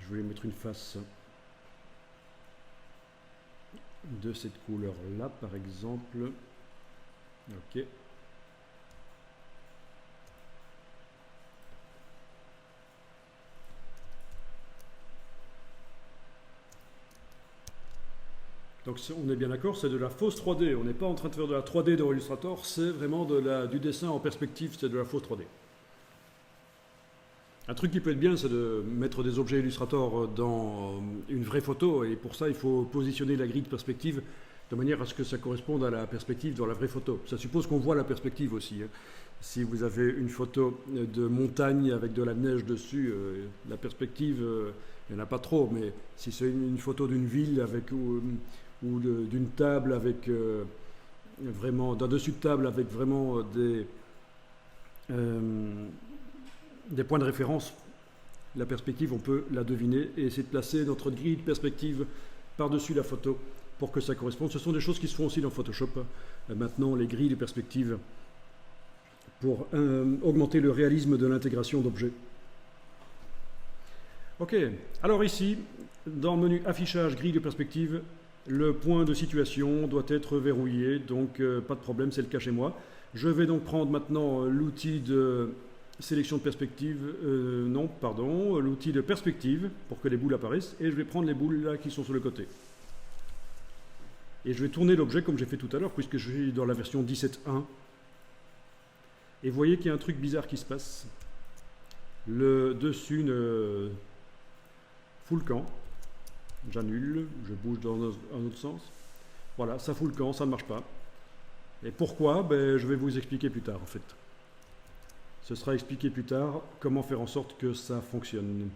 S1: Je voulais mettre une face de cette couleur-là, par exemple. Ok. Donc on est bien d'accord, c'est de la fausse 3D. On n'est pas en train de faire de la 3D dans Illustrator, c'est vraiment du dessin en perspective, c'est de la fausse 3D. Un truc qui peut être bien, c'est de mettre des objets Illustrator dans une vraie photo, et pour ça, il faut positionner la grille de perspective de manière à ce que ça corresponde à la perspective dans la vraie photo. Ça suppose qu'on voit la perspective aussi. Si vous avez une photo de montagne avec de la neige dessus, la perspective, il n'y en a pas trop, mais si c'est une photo d'une ville avec, ou d'une table avec vraiment, d'un dessus de table avec vraiment des points de référence, la perspective, on peut la deviner et essayer de placer notre grille de perspective par-dessus la photo pour que ça corresponde. Ce sont des choses qui se font aussi dans Photoshop. Maintenant, les grilles de perspective pour augmenter le réalisme de l'intégration d'objets. Ok, alors ici, dans le menu affichage grille de perspective, le point de situation doit être verrouillé, donc pas de problème, c'est le cas chez moi. Je vais donc prendre maintenant l'outil de sélection de perspective, l'outil de perspective pour que les boules apparaissent, et je vais prendre les boules là qui sont sur le côté. Et je vais tourner l'objet comme j'ai fait tout à l'heure, puisque je suis dans la version 17.1. Et vous voyez qu'il y a un truc bizarre qui se passe. Le dessus ne fout le camp. J'annule, je bouge dans un autre sens. Voilà, ça fout le camp, ça ne marche pas. Et pourquoi? Je vais vous expliquer plus tard en fait. Ce sera expliqué plus tard comment faire en sorte que ça fonctionne.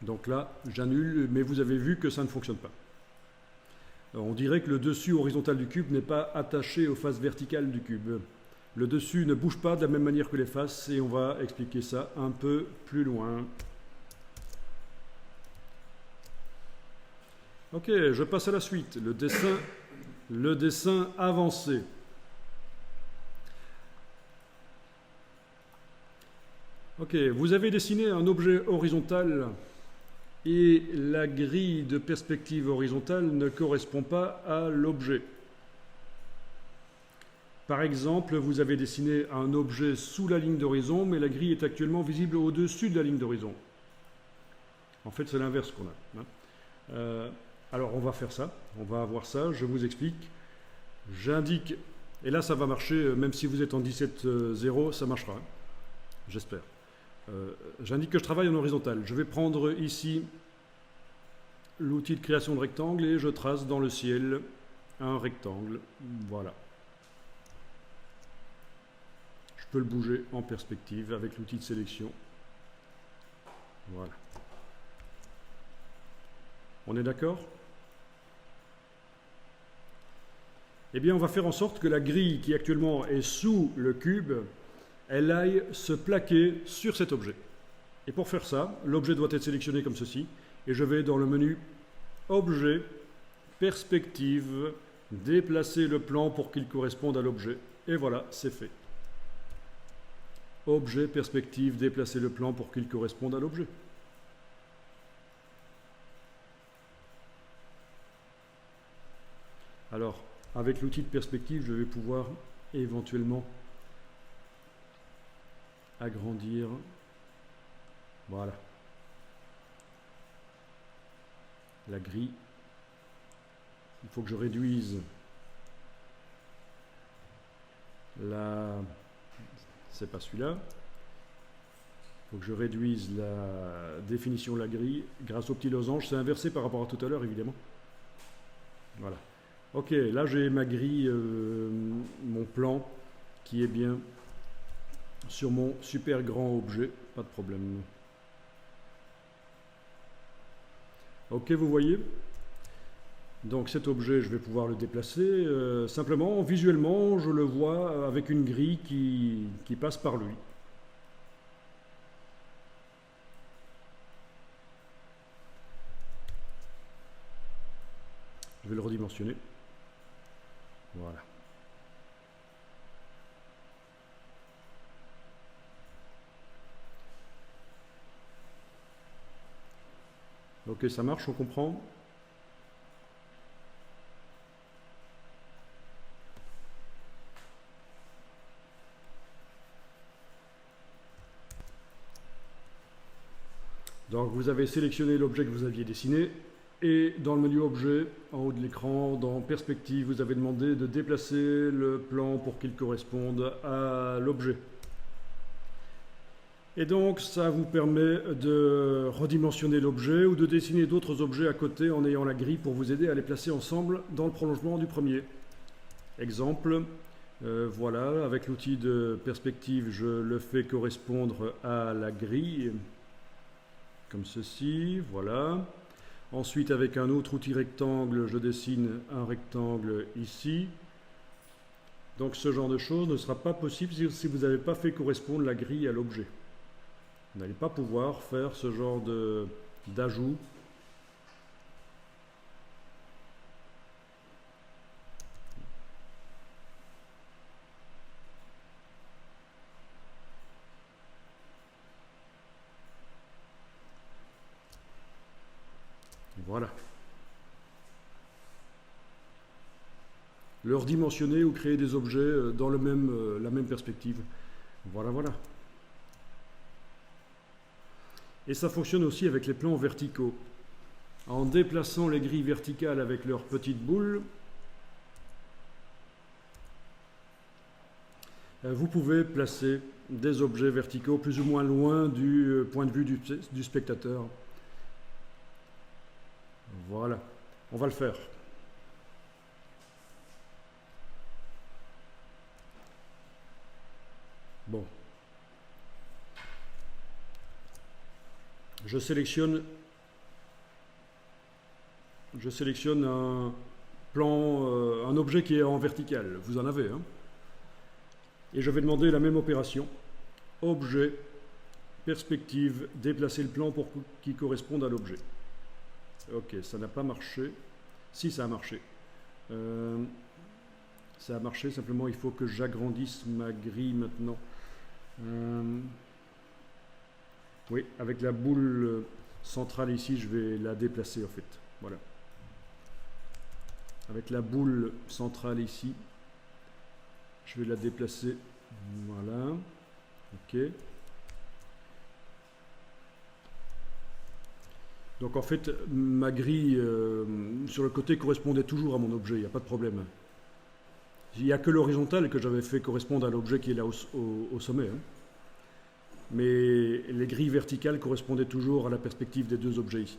S1: Donc là, j'annule, mais vous avez vu que ça ne fonctionne pas. Alors, on dirait que le dessus horizontal du cube n'est pas attaché aux faces verticales du cube. Le dessus ne bouge pas de la même manière que les faces, et on va expliquer ça un peu plus loin. Ok, je passe à la suite. Le dessin avancé. Ok, vous avez dessiné un objet horizontal et la grille de perspective horizontale ne correspond pas à l'objet. Par exemple, vous avez dessiné un objet sous la ligne d'horizon, mais la grille est actuellement visible au-dessus de la ligne d'horizon. En fait, c'est l'inverse qu'on a. Alors, on va faire ça, on va avoir ça, je vous explique. J'indique, et là, ça va marcher, même si vous êtes en 17.0, ça marchera, j'espère. J'indique que je travaille en horizontal. Je vais prendre ici l'outil de création de rectangle et je trace dans le ciel un rectangle. Voilà. Je peux le bouger en perspective avec l'outil de sélection. Voilà. On est d'accord? Eh bien, on va faire en sorte que la grille qui actuellement est sous le cube, elle aille se plaquer sur cet objet. Et pour faire ça, l'objet doit être sélectionné comme ceci. Et je vais dans le menu Objet, Perspective, déplacer le plan pour qu'il corresponde à l'objet. Et voilà, c'est fait. Objet, Perspective, déplacer le plan pour qu'il corresponde à l'objet. Alors, avec l'outil de perspective, je vais pouvoir éventuellement agrandir. Voilà. La grille. Il faut que je réduise la... C'est pas celui-là. Il faut que je réduise la définition de la grille grâce au petit losange. C'est inversé par rapport à tout à l'heure, évidemment. Voilà. Ok, là j'ai ma grille, mon plan qui est bien sur mon super grand objet, pas de problème. Ok, vous voyez? Donc cet objet, je vais pouvoir le déplacer. Simplement, visuellement, je le vois avec une grille qui passe par lui. Je vais le redimensionner. Voilà. Ok, ça marche, on comprend. Donc vous avez sélectionné l'objet que vous aviez dessiné. Et dans le menu objet, en haut de l'écran, dans perspective, vous avez demandé de déplacer le plan pour qu'il corresponde à l'objet. Et donc ça vous permet de redimensionner l'objet ou de dessiner d'autres objets à côté en ayant la grille pour vous aider à les placer ensemble dans le prolongement du premier. Exemple, voilà, avec l'outil de perspective, je le fais correspondre à la grille, comme ceci, voilà. Ensuite, avec un autre outil rectangle, je dessine un rectangle ici. Donc ce genre de choses ne sera pas possible si vous n'avez pas fait correspondre la grille à l'objet. Vous n'allez pas pouvoir faire ce genre d'ajout. Voilà. Le redimensionner ou créer des objets dans la même perspective. Voilà, voilà. Et ça fonctionne aussi avec les plans verticaux. En déplaçant les grilles verticales avec leurs petites boules, vous pouvez placer des objets verticaux plus ou moins loin du point de vue du spectateur. Voilà, on va le faire. Bon. Je sélectionne un plan, un objet qui est en vertical. Vous en avez, hein? Et je vais demander la même opération. Objet, perspective, déplacer le plan pour qu'il corresponde à l'objet. Ok, ça n'a pas marché. Si, ça a marché. Ça a marché, simplement il faut que j'agrandisse ma grille maintenant. Oui, avec la boule centrale ici, je vais la déplacer en fait. Voilà. Avec la boule centrale ici, je vais la déplacer. Voilà. Ok. Donc en fait, ma grille sur le côté correspondait toujours à mon objet, il n'y a pas de problème. Il n'y a que l'horizontale que j'avais fait correspondre à l'objet qui est là au sommet. Hein. Mais les grilles verticales correspondaient toujours à la perspective des deux objets ici.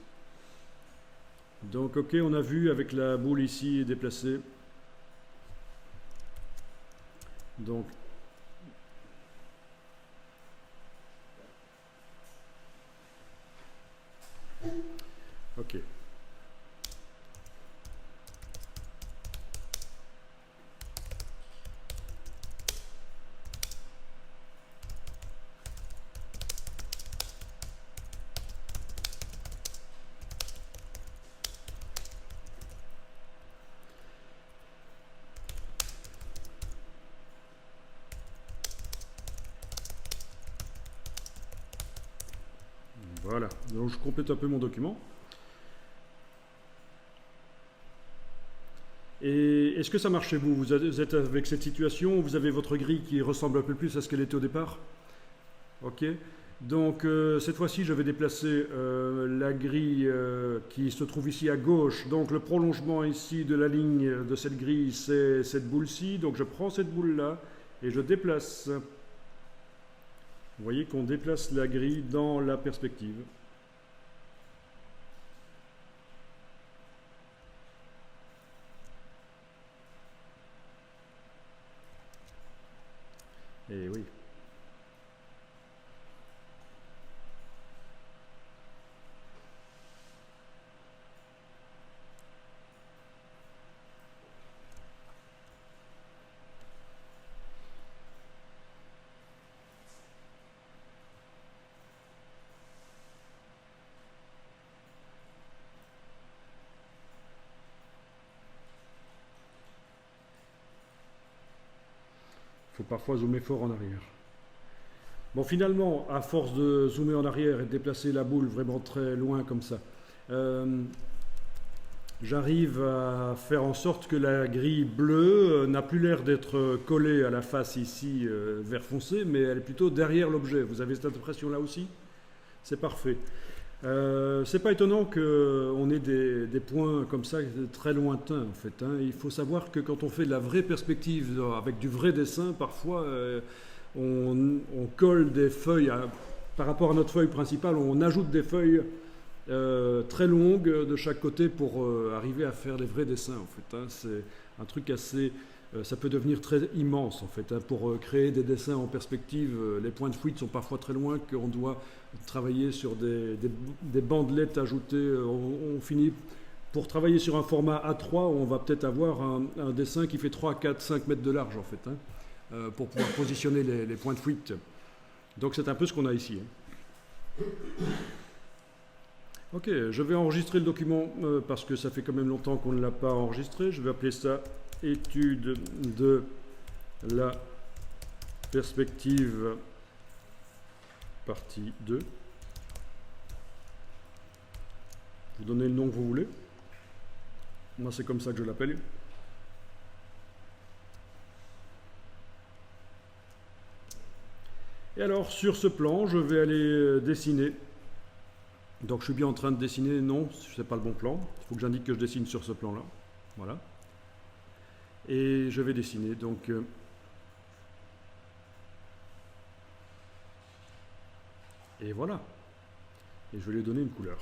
S1: Donc ok, on a vu avec la boule ici déplacée. Donc ok. Voilà, donc je complète un peu mon document. Et est-ce que ça marche chez vous? Vous êtes avec cette situation, vous avez votre grille qui ressemble un peu plus à ce qu'elle était au départ? Ok, donc cette fois-ci je vais déplacer la grille qui se trouve ici à gauche. Donc le prolongement ici de la ligne de cette grille, c'est cette boule-ci. Donc je prends cette boule-là et je déplace. Vous voyez qu'on déplace la grille dans la perspective. Et oui. Il faut parfois zoomer fort en arrière. Bon, finalement, à force de zoomer en arrière et de déplacer la boule vraiment très loin comme ça, j'arrive à faire en sorte que la grille bleue n'a plus l'air d'être collée à la face ici, vert foncé, mais elle est plutôt derrière l'objet. Vous avez cette impression là aussi? C'est parfait. C'est pas étonnant qu'on ait des points comme ça très lointains en fait, hein. Il faut savoir que quand on fait de la vraie perspective avec du vrai dessin, parfois on colle des feuilles par rapport à notre feuille principale, on ajoute des feuilles très longues de chaque côté pour arriver à faire des vrais dessins en fait, hein. C'est un truc assez... ça peut devenir très immense en fait, hein. Pour créer des dessins en perspective, les points de fuite sont parfois très loin qu'on doit travailler sur des bandelettes ajoutées. On finit pour travailler sur un format A3, on va peut-être avoir un dessin qui fait 3, 4, 5 mètres de large en fait, hein, pour pouvoir positionner les points de fuite. Donc c'est un peu ce qu'on a ici, hein. Ok, je vais enregistrer le document parce que ça fait quand même longtemps qu'on ne l'a pas enregistré. Je vais appeler ça étude de la perspective partie 2. Vous donnez le nom que vous voulez. Moi, c'est comme ça que je l'appelle. Et alors, sur ce plan, je vais aller dessiner. Donc, je suis bien en train de dessiner. Non, ce n'est pas le bon plan. Il faut que j'indique que je dessine sur ce plan-là. Voilà. Et je vais dessiner. Donc, et voilà. Et je vais lui donner une couleur.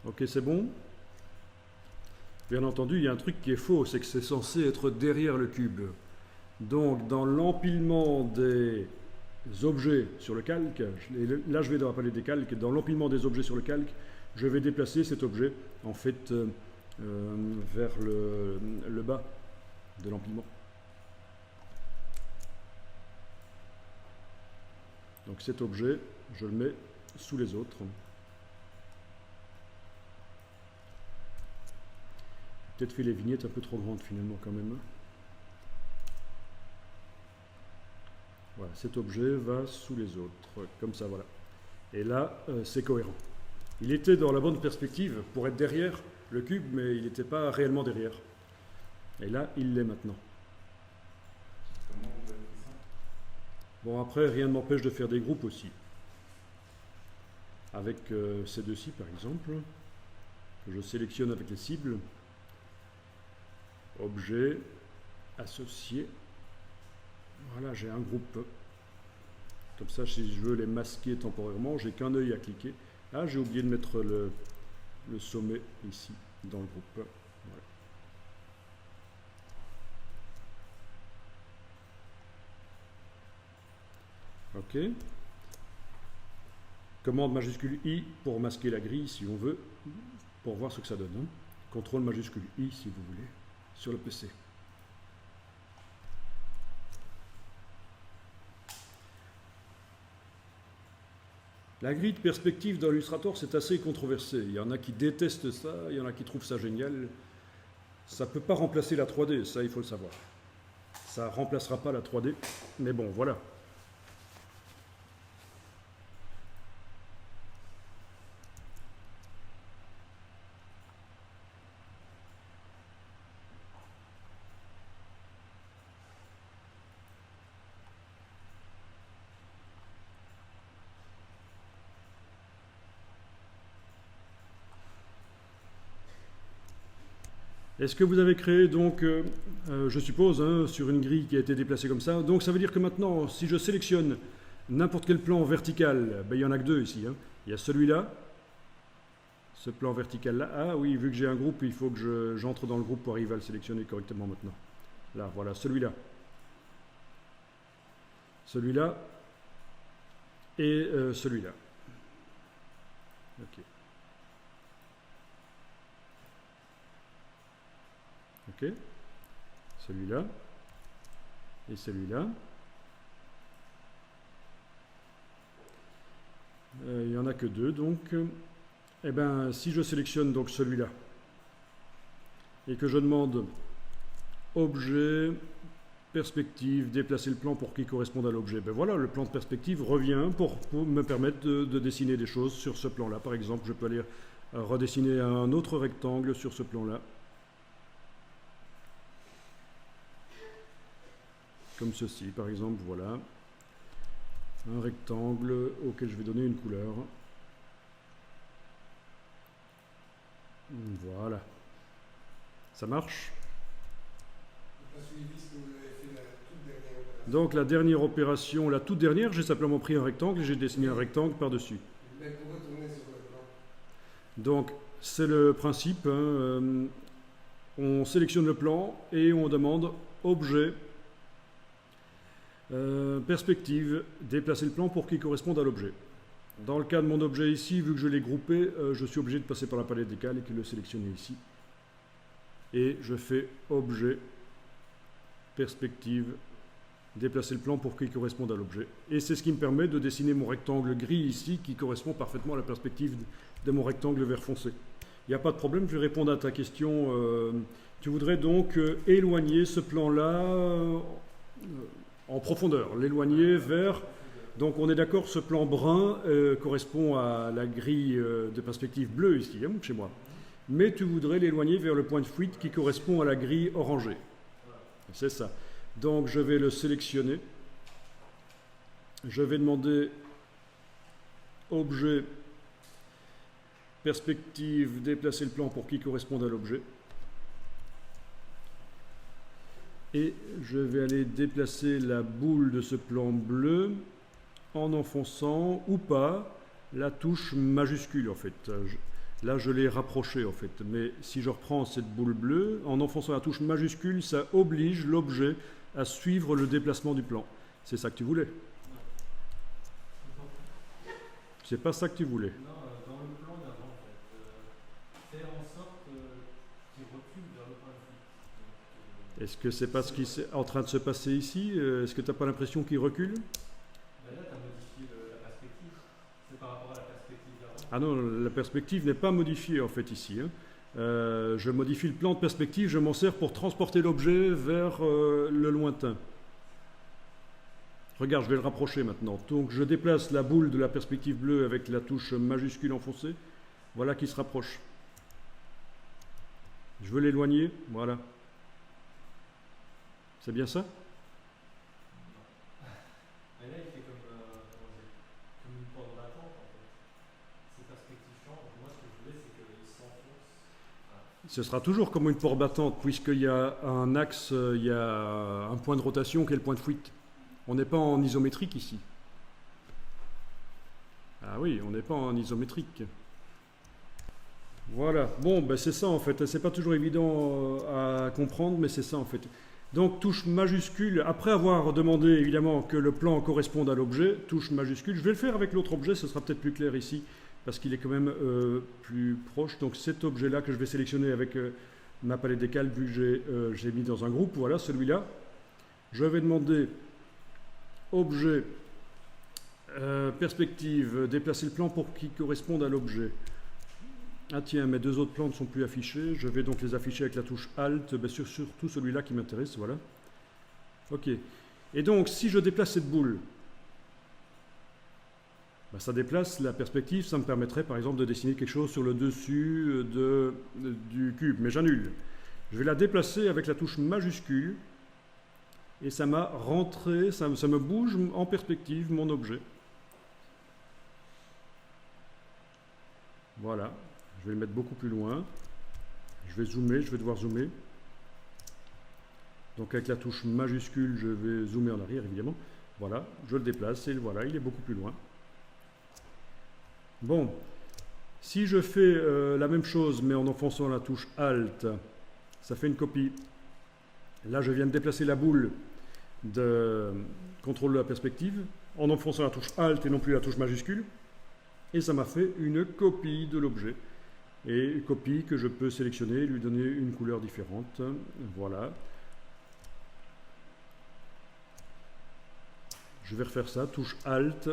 S1: Ok, c'est bon. Bien entendu, il y a un truc qui est faux, c'est que c'est censé être derrière le cube. Donc, dans l'empilement des objets sur le calque, là je vais devoir parler des calques, dans l'empilement des objets sur le calque, je vais déplacer cet objet, en fait, vers le bas de l'empilement. Donc cet objet, je le mets sous les autres. Peut-être fait les vignettes un peu trop grandes finalement quand même. Voilà, cet objet va sous les autres, comme ça, voilà. Et là, c'est cohérent. Il était dans la bonne perspective pour être derrière le cube, mais il n'était pas réellement derrière. Et là, il l'est maintenant. Bon, après, rien ne m'empêche de faire des groupes aussi. Avec ces deux-ci, par exemple, que je sélectionne avec les cibles. Objet, associé. Voilà, j'ai un groupe. Comme ça, si je veux les masquer temporairement, j'ai qu'un œil à cliquer. Ah, j'ai oublié de mettre le sommet ici, dans le groupe. Voilà. Ok. Commande majuscule I pour masquer la grille, si on veut, pour voir ce que ça donne. Hein. Contrôle majuscule I, si vous voulez, sur le PC. La grille de perspective dans Illustrator, c'est assez controversé. Il y en a qui détestent ça, il y en a qui trouvent ça génial. Ça ne peut pas remplacer la 3D, ça il faut le savoir. Ça ne remplacera pas la 3D, mais bon, voilà. Est-ce que vous avez créé donc, je suppose, hein, sur une grille qui a été déplacée comme ça, donc ça veut dire que maintenant, si je sélectionne n'importe quel plan vertical, ben, il y en a que deux ici, hein. Il y a celui-là, ce plan vertical-là. Ah oui, vu que j'ai un groupe, il faut que j'entre dans le groupe pour arriver à le sélectionner correctement maintenant. Là, voilà, celui-là. Celui-là et celui-là. Ok. Ok, celui-là et celui-là. Il n'y en a que deux, donc. Eh bien, si je sélectionne donc celui-là et que je demande objet, perspective, déplacer le plan pour qu'il corresponde à l'objet, ben voilà, le plan de perspective revient pour me permettre de dessiner des choses sur ce plan-là. Par exemple, je peux aller redessiner un autre rectangle sur ce plan-là. Comme ceci, par exemple, voilà. un rectangle auquel je vais donner une couleur. Voilà. Ça marche? Donc la dernière opération, la toute dernière, j'ai simplement pris un rectangle et j'ai dessiné un rectangle par-dessus. Donc c'est le principe, hein, on sélectionne le plan et on demande objet, perspective, déplacer le plan pour qu'il corresponde à l'objet. Dans le cas de mon objet ici, vu que je l'ai groupé, je suis obligé de passer par la palette d'écale et de le sélectionner ici. Et je fais objet, perspective, déplacer le plan pour qu'il corresponde à l'objet. Et c'est ce qui me permet de dessiner mon rectangle gris ici qui correspond parfaitement à la perspective de mon rectangle vert foncé. Il n'y a pas de problème, je vais répondre à ta question. Tu voudrais donc éloigner ce plan-là en profondeur, l'éloigner vers... Donc on est d'accord, ce plan brun correspond à la grille de perspective bleue ici, hein, chez moi. Mais tu voudrais l'éloigner vers le point de fuite qui correspond à la grille orangée. C'est ça. Donc je vais le sélectionner. Je vais demander objet, perspective, déplacer le plan pour qu'il corresponde à l'objet. Et je vais aller déplacer la boule de ce plan bleu en enfonçant ou pas la touche majuscule en fait. Là je l'ai rapproché en fait, mais si je reprends cette boule bleue, en enfonçant la touche majuscule, ça oblige l'objet à suivre le déplacement du plan. C'est ça que tu voulais? C'est pas ça que tu voulais?
S2: Non, dans le plan d'avant en fait. Faire en sorte qu'il recule vers le point de fuite.
S1: Est-ce que c'est pas ce qui est en train de se passer ici? Est-ce que tu n'as pas l'impression qu'il recule?
S2: Là, tu as modifié la perspective. C'est par rapport à la perspective d'avant.
S1: Ah non, la perspective n'est pas modifiée en fait ici. Hein. Je modifie le plan de perspective, je m'en sers pour transporter l'objet vers le lointain. Regarde, je vais le rapprocher maintenant. Donc je déplace la boule de la perspective bleue avec la touche majuscule enfoncée. Voilà qui se rapproche. Je veux l'éloigner, voilà. C'est bien ça?
S2: Mais là, il fait comme une porte battante en fait. Ses perspectives changent. Moi, ce que je voulais, c'est qu'il s'enfonce.
S1: Ce sera toujours comme une porte battante, puisqu'il y a un axe, il y a un point de rotation qui est le point de fuite. On n'est pas en isométrique ici. Ah oui, on n'est pas en isométrique. Voilà, bon, ben c'est ça en fait. C'est pas toujours évident à comprendre, mais c'est ça en fait. Donc touche majuscule, après avoir demandé évidemment que le plan corresponde à l'objet, touche majuscule. Je vais le faire avec l'autre objet, ce sera peut-être plus clair ici, parce qu'il est quand même plus proche. Donc cet objet-là que je vais sélectionner avec ma palette d'écale, vu que j'ai mis dans un groupe, voilà celui-là. Je vais demander objet, perspective, déplacer le plan pour qu'il corresponde à l'objet. Ah tiens, mes deux autres plans ne sont plus affichés. Je vais donc les afficher avec la touche Alt, bien sûr, surtout celui-là qui m'intéresse, voilà. Ok. Et donc, si je déplace cette boule, ben, ça déplace la perspective, ça me permettrait par exemple de dessiner quelque chose sur le dessus du cube, mais j'annule. Je vais la déplacer avec la touche majuscule, et ça m'a rentré, ça me bouge en perspective mon objet. Voilà. Je vais le mettre beaucoup plus loin. Je vais zoomer, je vais devoir zoomer. Donc avec la touche majuscule, je vais zoomer en arrière évidemment. Voilà, je le déplace et voilà, il est beaucoup plus loin. Bon, si je fais la même chose mais en enfonçant la touche Alt, ça fait une copie. Là, je viens de déplacer la boule de contrôle de la perspective en enfonçant la touche Alt et non plus la touche majuscule. Et ça m'a fait une copie de l'objet. Et une copie que je peux sélectionner et lui donner une couleur différente. Voilà. Je vais refaire ça, touche Alt,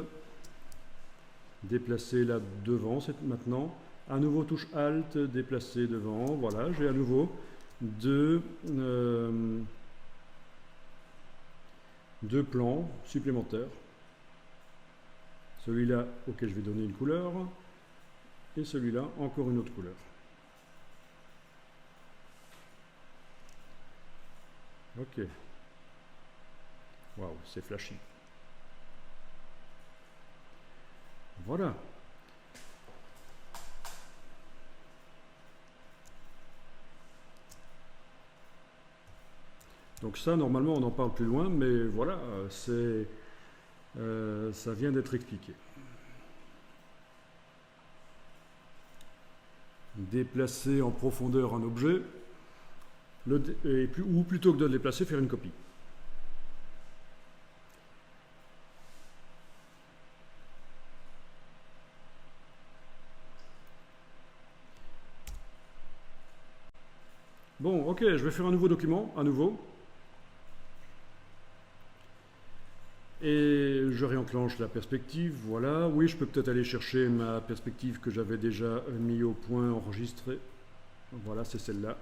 S1: déplacer là devant maintenant. À nouveau touche Alt, déplacer devant. Voilà, j'ai à nouveau deux plans supplémentaires. Celui-là auquel je vais donner une couleur. Et celui-là, encore une autre couleur. Ok. Waouh, c'est flashy. Voilà. Donc ça, normalement, on en parle plus loin, mais voilà, ça vient d'être expliqué. Déplacer en profondeur un objet, ou plutôt que de le déplacer, faire une copie. Bon, ok, je vais faire un nouveau document, à nouveau. Et je réenclenche la perspective, voilà. Oui, je peux peut-être aller chercher ma perspective que j'avais déjà mis au point, enregistrée. Voilà, c'est celle-là.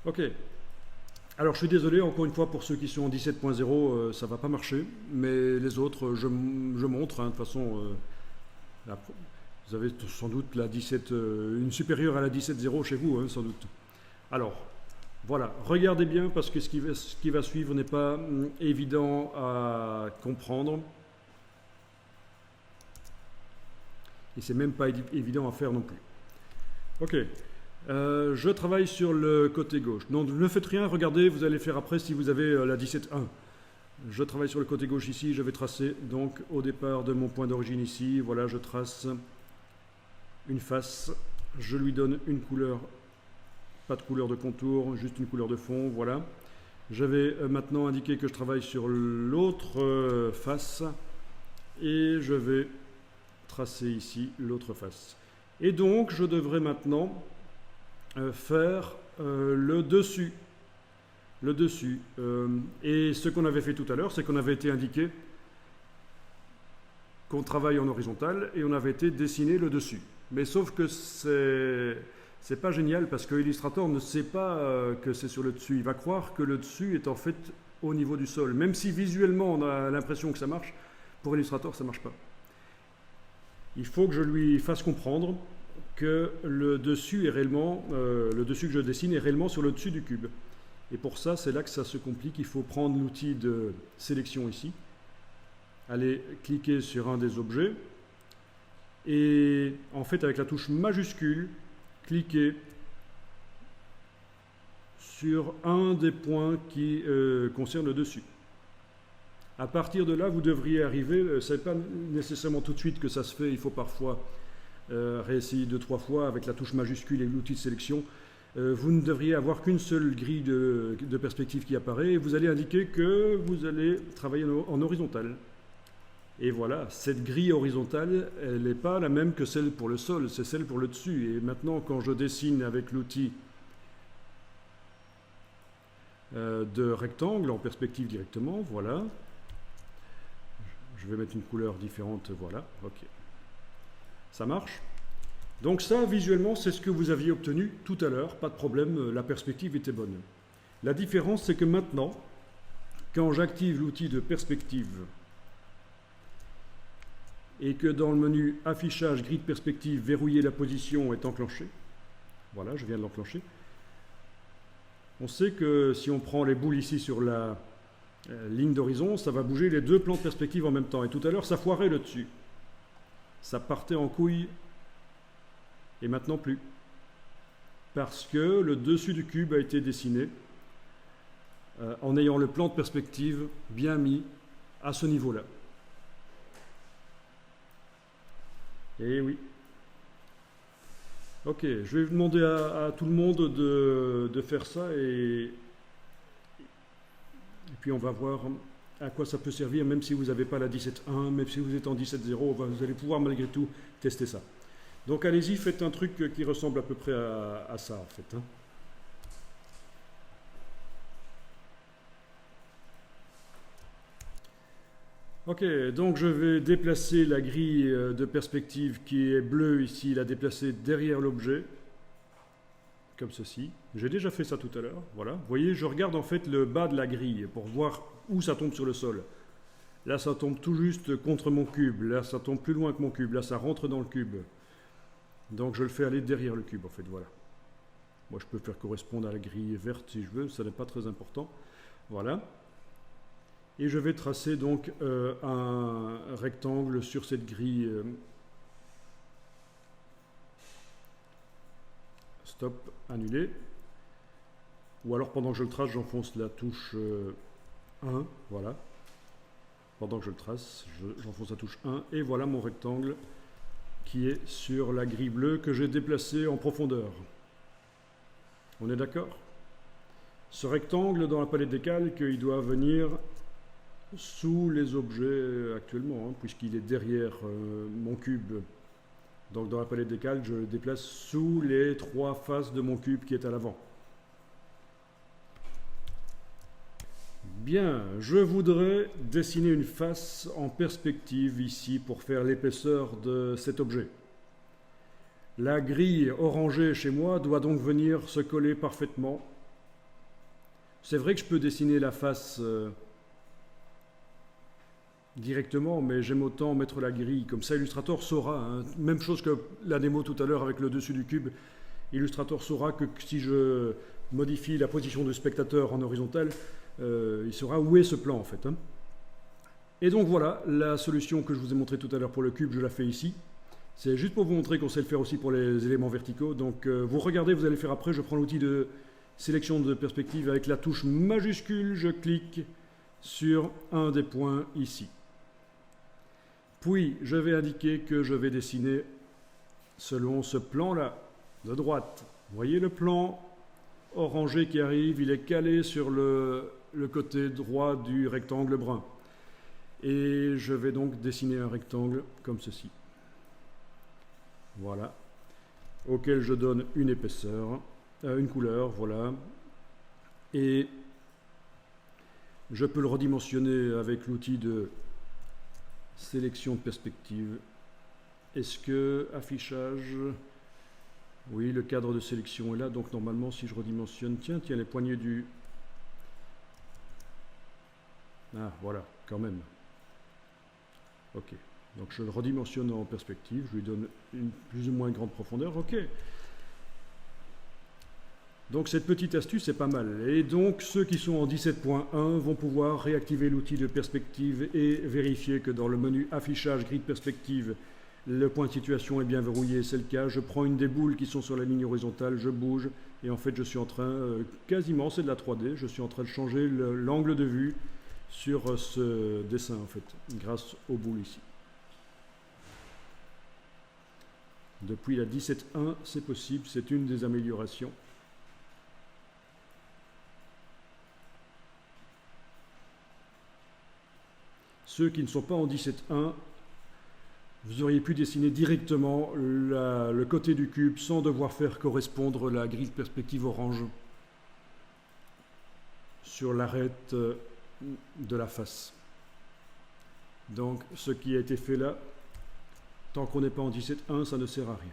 S1: Ok. Alors, je suis désolé, encore une fois, pour ceux qui sont en 17.0, ça ne va pas marcher. Mais les autres, je montre, hein, de toute façon. Vous avez sans doute la 17, une supérieure à la 17.0 chez vous, hein, sans doute. Alors, voilà, regardez bien parce que ce qui va suivre n'est pas évident à comprendre. Et c'est même pas évident à faire non plus. Ok, je travaille sur le côté gauche. Non, ne faites rien, regardez, vous allez faire après si vous avez la 17.1. Je travaille sur le côté gauche ici, je vais tracer donc au départ de mon point d'origine ici. Voilà, je trace une face, je lui donne une couleur. Pas de couleur de contour, juste une couleur de fond, voilà. Je vais maintenant indiquer que je travaille sur l'autre face et je vais tracer ici l'autre face. Et donc, je devrais maintenant faire le dessus. Le dessus. Et ce qu'on avait fait tout à l'heure, c'est qu'on avait été indiqué qu'on travaille en horizontal et on avait été dessiner le dessus. Mais sauf que c'est pas génial parce que Illustrator ne sait pas que c'est sur le dessus. Il va croire que le dessus est en fait au niveau du sol. Même si visuellement on a l'impression que ça marche, pour Illustrator ça ne marche pas. Il faut que je lui fasse comprendre que le dessus est réellement, le dessus que je dessine est réellement sur le dessus du cube. Et pour ça, c'est là que ça se complique. Il faut prendre l'outil de sélection ici, aller cliquer sur un des objets et en fait avec la touche majuscule, cliquez sur un des points qui concerne le dessus. À partir de là, vous devriez arriver, ce n'est pas nécessairement tout de suite que ça se fait, il faut parfois réessayer 2-3 fois avec la touche majuscule et l'outil de sélection. Vous ne devriez avoir qu'une seule grille de perspective qui apparaît et vous allez indiquer que vous allez travailler en horizontal. Et voilà, cette grille horizontale, elle n'est pas la même que celle pour le sol, c'est celle pour le dessus. Et maintenant, quand je dessine avec l'outil de rectangle en perspective directement, voilà. Je vais mettre une couleur différente, voilà, ok. Ça marche. Donc ça, visuellement, c'est ce que vous aviez obtenu tout à l'heure, pas de problème, la perspective était bonne. La différence, c'est que maintenant, quand j'active l'outil de perspective, et que dans le menu affichage grille de perspective, verrouiller la position est enclenché. Voilà, je viens de l'enclencher. On sait que si on prend les boules ici sur la ligne d'horizon, ça va bouger les deux plans de perspective en même temps. Et tout à l'heure, ça foirait le dessus. Ça partait en couille et maintenant plus. Parce que le dessus du cube a été dessiné en ayant le plan de perspective bien mis à ce niveau-là. Eh oui. Ok, je vais demander à tout le monde de faire ça et puis on va voir à quoi ça peut servir, même si vous n'avez pas la 17.1, même si vous êtes en 17.0, vous allez pouvoir malgré tout tester ça. Donc allez-y, faites un truc qui ressemble à peu près à ça en fait. Hein. Ok, donc je vais déplacer la grille de perspective qui est bleue ici, la déplacer derrière l'objet, comme ceci. J'ai déjà fait ça tout à l'heure, voilà. Vous voyez, je regarde en fait le bas de la grille pour voir où ça tombe sur le sol. Là, ça tombe tout juste contre mon cube, là, ça tombe plus loin que mon cube, là, ça rentre dans le cube. Donc je le fais aller derrière le cube, en fait, voilà. Moi, je peux faire correspondre à la grille verte si je veux, ça n'est pas très important. Voilà. Et je vais tracer donc un rectangle sur cette grille. Stop, annulé. Ou alors pendant que je le trace, j'enfonce la touche 1, voilà. Pendant que je le trace, j'enfonce la touche 1 et voilà mon rectangle qui est sur la grille bleue que j'ai déplacée en profondeur. On est d'accord? Ce rectangle dans la palette des calques, il doit venir sous les objets actuellement, hein, puisqu'il est derrière mon cube. Donc dans la palette des calques, je le déplace sous les 3 faces de mon cube qui est à l'avant. Bien, je voudrais dessiner une face en perspective ici pour faire l'épaisseur de cet objet. La grille orangée chez moi doit donc venir se coller parfaitement. C'est vrai que je peux dessiner la face directement, mais j'aime autant mettre la grille. Comme ça, Illustrator saura, hein, même chose que la démo tout à l'heure avec le dessus du cube, Illustrator saura que si je modifie la position du spectateur en horizontal, il saura où est ce plan en fait. Hein. Et donc voilà, la solution que je vous ai montrée tout à l'heure pour le cube, je la fais ici. C'est juste pour vous montrer qu'on sait le faire aussi pour les éléments verticaux. Donc vous regardez, vous allez faire après, je prends l'outil de sélection de perspective avec la touche majuscule, je clique sur un des points ici. Puis je vais indiquer que je vais dessiner selon ce plan-là, de droite. Vous voyez le plan orangé qui arrive, il est calé sur le côté droit du rectangle brun. Et je vais donc dessiner un rectangle comme ceci. Voilà. Auquel je donne une épaisseur, une couleur, voilà. Et je peux le redimensionner avec l'outil de sélection de perspective. Est-ce que affichage... Oui, le cadre de sélection est là, donc normalement si je redimensionne, tiens, les poignées du... Ah, voilà, quand même. Ok, donc je le redimensionne en perspective, je lui donne une plus ou moins grande profondeur, ok. Donc cette petite astuce est pas mal. Et donc ceux qui sont en 17.1 vont pouvoir réactiver l'outil de perspective et vérifier que dans le menu affichage grille de perspective, le point de situation est bien verrouillé, c'est le cas. Je prends une des boules qui sont sur la ligne horizontale, je bouge, et en fait je suis en train, quasiment c'est de la 3D, je suis en train de changer l'angle de vue sur ce dessin en fait, grâce aux boules ici. Depuis la 17.1, c'est possible, c'est une des améliorations. Ceux qui ne sont pas en 17.1, vous auriez pu dessiner directement le côté du cube sans devoir faire correspondre la grille de perspective orange sur l'arête de la face. Donc ce qui a été fait là, tant qu'on n'est pas en 17.1, ça ne sert à rien.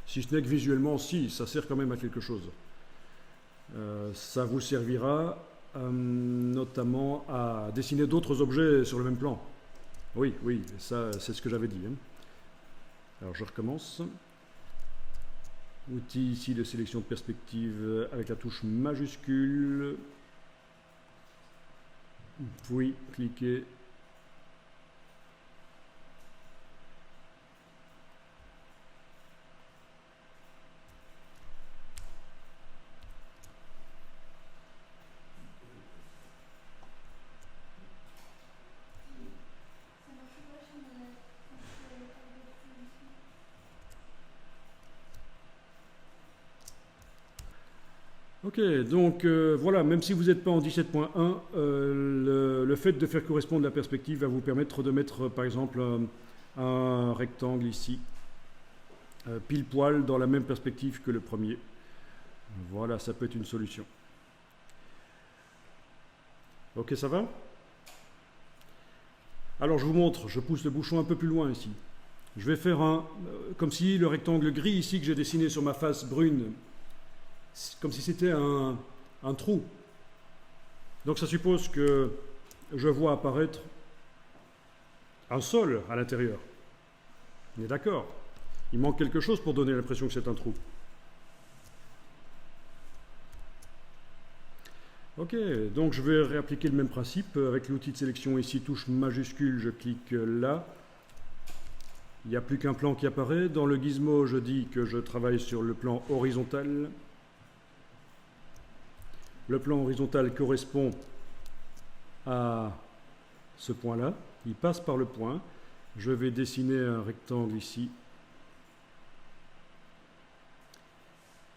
S1: Si ce n'est que visuellement, si, ça sert quand même à quelque chose. Ça vous servira notamment à dessiner d'autres objets sur le même plan. Oui, oui, ça c'est ce que j'avais dit. Hein. Alors je recommence. Outil ici de sélection de perspective avec la touche majuscule. Puis cliquez. Ok, donc voilà, même si vous n'êtes pas en 17.1, le fait de faire correspondre la perspective va vous permettre de mettre par exemple un rectangle ici, pile poil dans la même perspective que le premier. Voilà, ça peut être une solution. Ok, ça va? Alors je vous montre, je pousse le bouchon un peu plus loin ici. Je vais faire comme si le rectangle gris ici que j'ai dessiné sur ma face brune, comme si c'était un trou. Donc ça suppose que je vois apparaître un sol à l'intérieur. On est d'accord? Il manque quelque chose pour donner l'impression que c'est un trou. Ok, donc je vais réappliquer le même principe. Avec l'outil de sélection ici, touche majuscule, je clique là. Il n'y a plus qu'un plan qui apparaît. Dans le gizmo, je dis que je travaille sur le plan horizontal. Le plan horizontal correspond à ce point-là. Il passe par le point. Je vais dessiner un rectangle ici.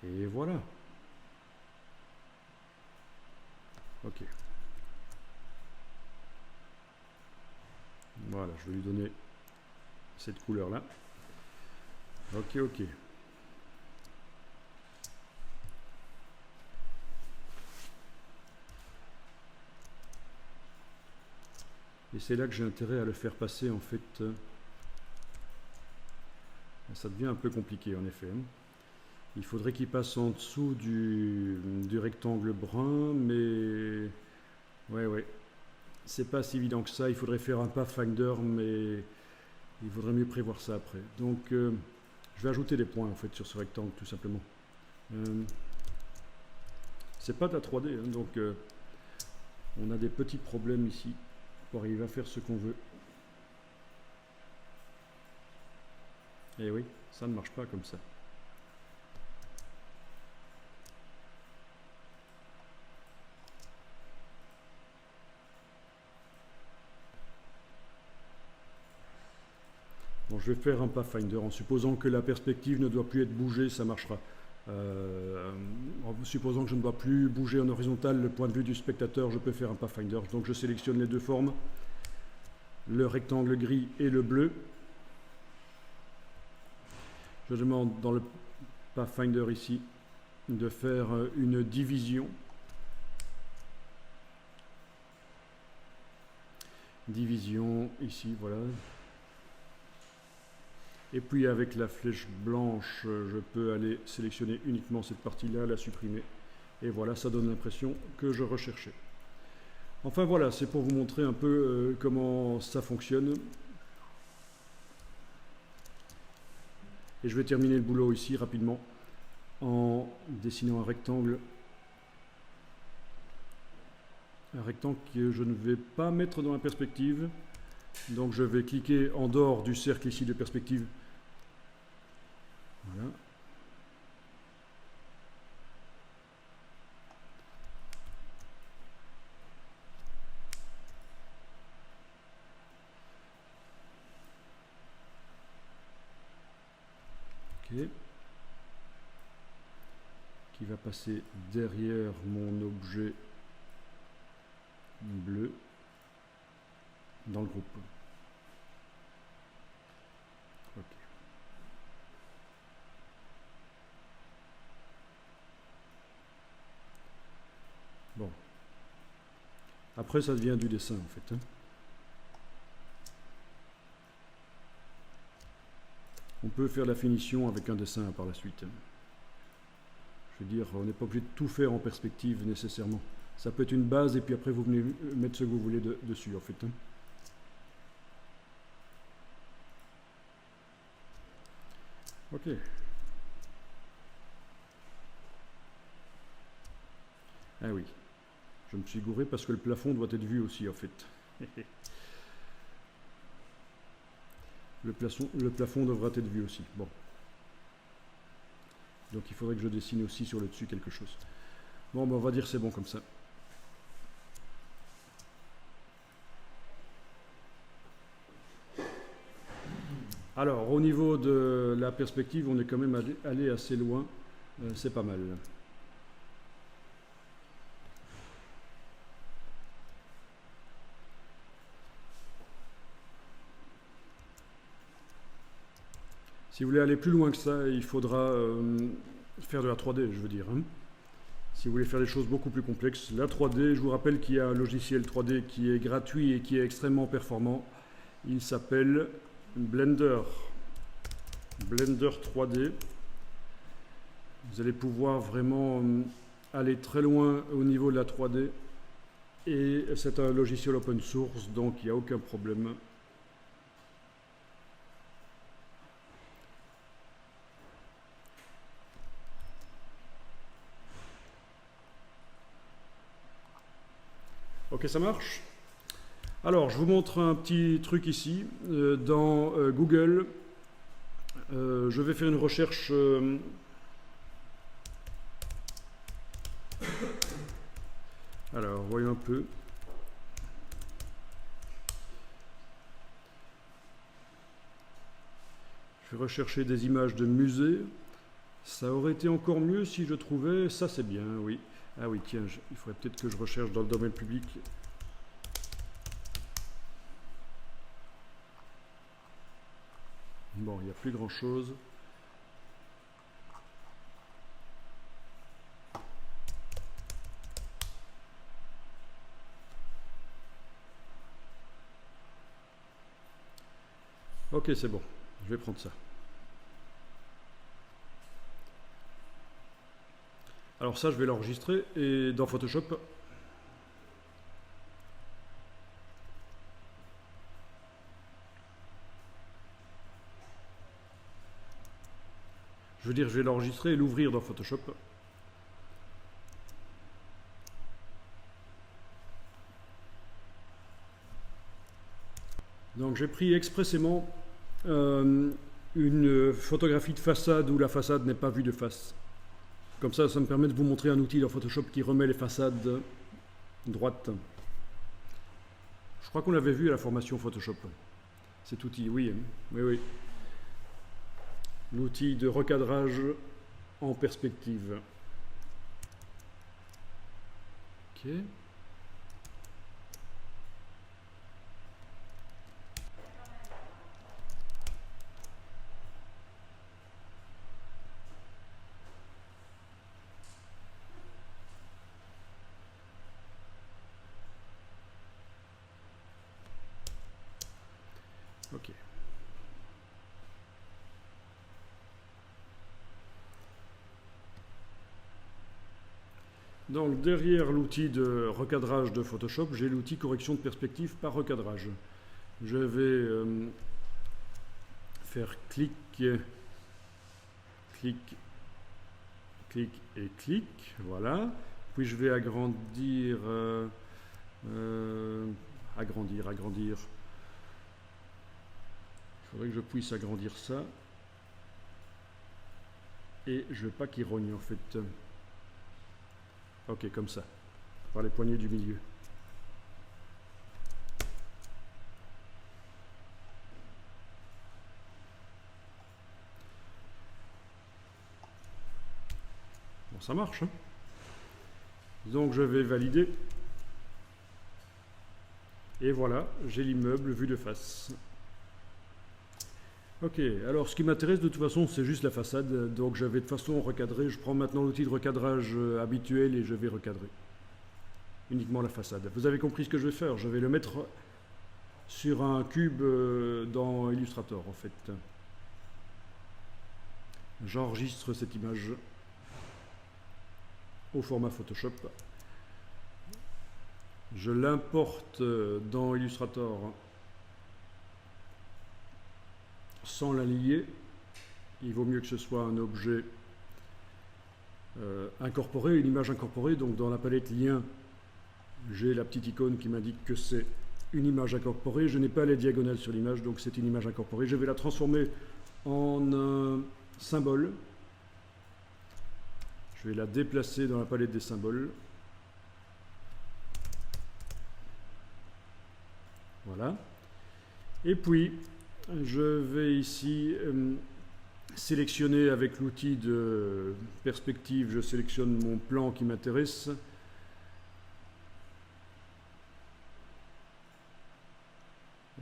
S1: Et voilà. Ok. Voilà, je vais lui donner cette couleur-là. Ok, ok. Et c'est là que j'ai intérêt à le faire passer, en fait. Ça devient un peu compliqué, en effet. Il faudrait qu'il passe en dessous du rectangle brun, mais... Ouais. C'est pas si évident que ça. Il faudrait faire un pathfinder, mais il faudrait mieux prévoir ça après. Donc, je vais ajouter des points, en fait, sur ce rectangle, tout simplement. C'est pas de la 3D, hein, donc on a des petits problèmes ici pour arriver à faire ce qu'on veut. Et oui, ça ne marche pas comme ça. Bon, je vais faire un pathfinder en supposant que la perspective ne doit plus être bougée, ça marchera. En supposant que je ne dois plus bouger en horizontal le point de vue du spectateur, je peux faire un pathfinder. Donc je sélectionne les deux formes, le rectangle gris et le bleu. Je demande dans le pathfinder ici de faire une division. Division ici, voilà. Et puis avec la flèche blanche, je peux aller sélectionner uniquement cette partie-là, la supprimer. Et voilà, ça donne l'impression que je recherchais. Enfin voilà, c'est pour vous montrer un peu comment ça fonctionne. Et je vais terminer le boulot ici rapidement en dessinant un rectangle. Un rectangle que je ne vais pas mettre dans la perspective. Donc je vais cliquer en dehors du cercle ici de perspective. Voilà. Ok. Qui va passer derrière mon objet bleu dans le groupe. Ok. Bon. Après, ça devient du dessin, en fait. On peut faire la finition avec un dessin par la suite. Je veux dire, on n'est pas obligé de tout faire en perspective nécessairement. Ça peut être une base et puis après vous venez mettre ce que vous voulez dessus, en fait. Ok. Ah oui. Je me suis gouré parce que le plafond doit être vu aussi, en fait. Le plafond devra être vu aussi. Bon. Donc il faudrait que je dessine aussi sur le dessus quelque chose. Bon, ben on va dire c'est bon comme ça. Alors, au niveau de la perspective, on est quand même allé assez loin. C'est pas mal. Si vous voulez aller plus loin que ça, il faudra faire de la 3D, je veux dire. Hein. Si vous voulez faire des choses beaucoup plus complexes, la 3D, je vous rappelle qu'il y a un logiciel 3D qui est gratuit et qui est extrêmement performant. Il s'appelle Blender. Blender 3D. Vous allez pouvoir vraiment aller très loin au niveau de la 3D. Et c'est un logiciel open source, donc il n'y a aucun problème. Ok, ça marche. Alors, je vous montre un petit truc ici. Dans Google, je vais faire une recherche. Alors, voyons un peu. Je vais rechercher des images de musées. Ça aurait été encore mieux si je trouvais... Ça, c'est bien, oui. Ah oui, tiens, il faudrait peut-être que je recherche dans le domaine public. Bon, il n'y a plus grand-chose. Ok, c'est bon. Je vais prendre ça. Alors ça, je vais l'enregistrer et dans Photoshop. Je veux dire, je vais l'enregistrer et l'ouvrir dans Photoshop. Donc j'ai pris expressément une photographie de façade où la façade n'est pas vue de face. Comme ça, ça me permet de vous montrer un outil dans Photoshop qui remet les façades droites. Je crois qu'on l'avait vu à la formation Photoshop. Cet outil, oui, oui, oui. L'outil de recadrage en perspective. Ok. Ok. Donc derrière l'outil de recadrage de Photoshop, j'ai l'outil correction de perspective par recadrage. Je vais faire clic, clic, clic et clic, voilà. Puis je vais agrandir, agrandir. Il faudrait que je puisse agrandir ça. Et je veux pas qu'il rogne en fait. Ok, comme ça, par les poignées du milieu. Bon, ça marche, hein. Donc je vais valider. Et voilà, j'ai l'immeuble vu de face. Ok, alors ce qui m'intéresse de toute façon, c'est juste la façade. Donc je vais de façon recadrer. Je prends maintenant l'outil de recadrage habituel et je vais recadrer uniquement la façade. Vous avez compris ce que je vais faire? Je vais le mettre sur un cube dans Illustrator en fait. J'enregistre cette image au format Photoshop. Je l'importe dans Illustrator sans la lier. Il vaut mieux que ce soit un objet incorporé, une image incorporée. Donc dans la palette lien, j'ai la petite icône qui m'indique que c'est une image incorporée. Je n'ai pas les diagonales sur l'image, donc c'est une image incorporée. Je vais la transformer en un symbole. Je vais la déplacer dans la palette des symboles. Voilà. Et puis, je vais ici sélectionner avec l'outil de perspective, je sélectionne mon plan qui m'intéresse.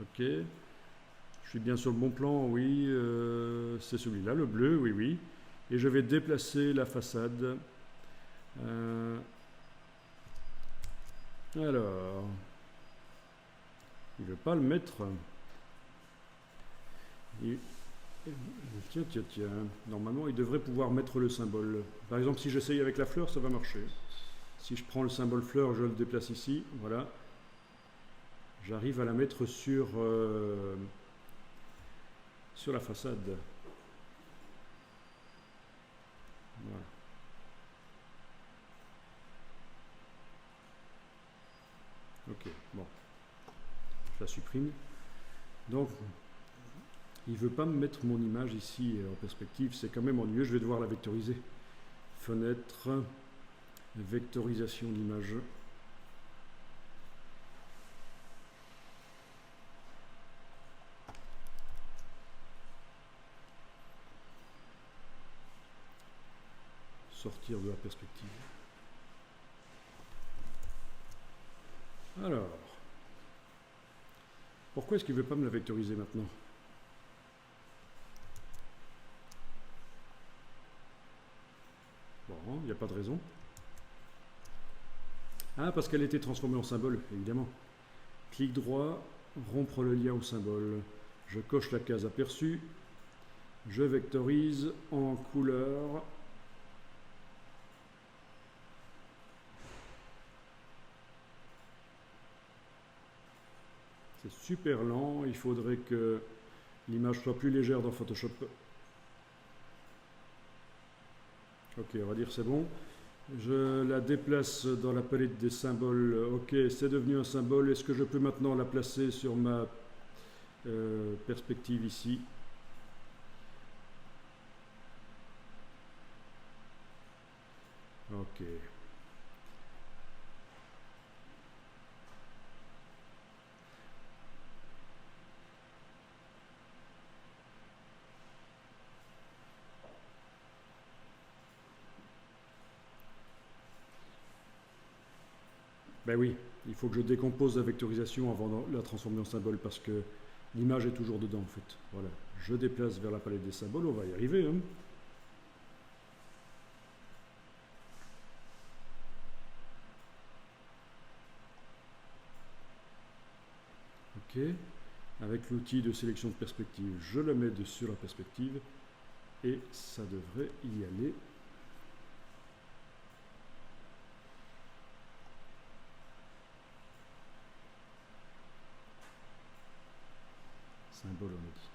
S1: Ok. Je suis bien sur le bon plan, oui. C'est celui-là, le bleu, oui, oui. Et je vais déplacer la façade. Alors, il ne veut pas le mettre. Tiens, tiens, tiens. Normalement, il devrait pouvoir mettre le symbole. Par exemple, si j'essaye avec la fleur, ça va marcher. Si je prends le symbole fleur, je le déplace ici. Voilà. J'arrive à la mettre sur la façade. Voilà. je la supprime. Donc, il ne veut pas me mettre mon image ici en perspective, c'est quand même ennuyeux, je vais devoir la vectoriser. Fenêtre, vectorisation d'image. Sortir de la perspective. Alors, pourquoi est-ce qu'il ne veut pas me la vectoriser maintenant? Bon, il n'y a pas de raison. Ah, parce qu'elle était transformée en symbole, évidemment. Clic droit, rompre le lien au symbole. Je coche la case aperçue. Je vectorise en couleur. C'est super lent, il faudrait que l'image soit plus légère dans Photoshop. Ok, on va dire c'est bon. Je la déplace dans la palette des symboles. Ok, c'est devenu un symbole. Est-ce que je peux maintenant la placer sur ma perspective ici? Ok. Ben oui, il faut que je décompose la vectorisation avant de la transformer en symbole parce que l'image est toujours dedans en fait. Voilà, je déplace vers la palette des symboles, on va y arriver. Hein. Ok, avec l'outil de sélection de perspective, je le mets sur la perspective et ça devrait y aller. Symbole, on a dit.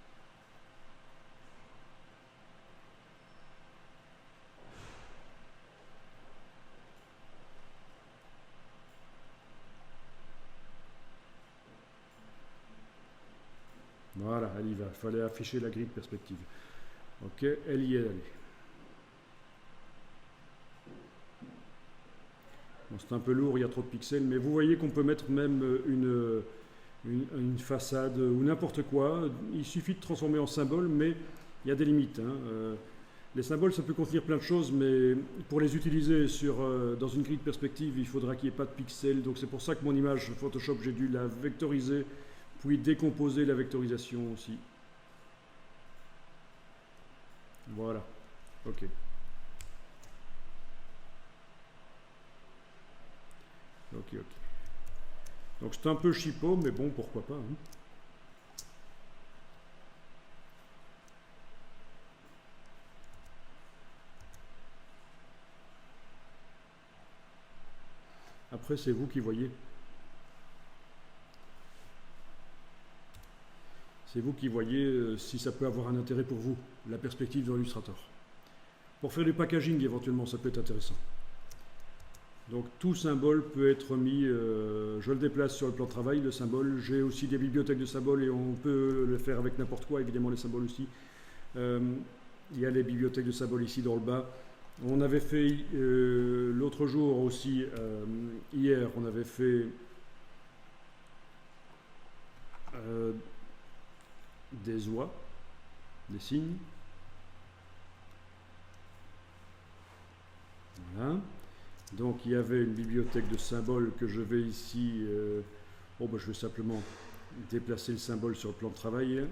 S1: Voilà, elle y va. Il fallait afficher la grille de perspective. Ok, elle y est allée. Bon, c'est un peu lourd, il y a trop de pixels, mais vous voyez qu'on peut mettre même une façade ou n'importe quoi. Il suffit de transformer en symbole, mais il y a des limites. Hein. Les symboles, ça peut contenir plein de choses, mais pour les utiliser dans une grille de perspective, il faudra qu'il n'y ait pas de pixels. Donc c'est pour ça que mon image Photoshop, j'ai dû la vectoriser, puis décomposer la vectorisation aussi. Voilà. Ok. Ok. Donc c'est un peu chipot, mais bon, pourquoi pas. Hein. Après, c'est vous qui voyez. C'est vous qui voyez si ça peut avoir un intérêt pour vous, la perspective dans Illustrator. Pour faire du packaging, éventuellement, ça peut être intéressant. Donc tout symbole peut être mis, je le déplace sur le plan de travail, le symbole. J'ai aussi des bibliothèques de symboles et on peut le faire avec n'importe quoi, évidemment les symboles aussi. Il y a les bibliothèques de symboles ici dans le bas. On avait fait l'autre jour aussi, hier, on avait fait des oies, des signes. Voilà. Donc il y avait une bibliothèque de symboles que je vais ici, je vais simplement déplacer le symbole sur le plan de travail,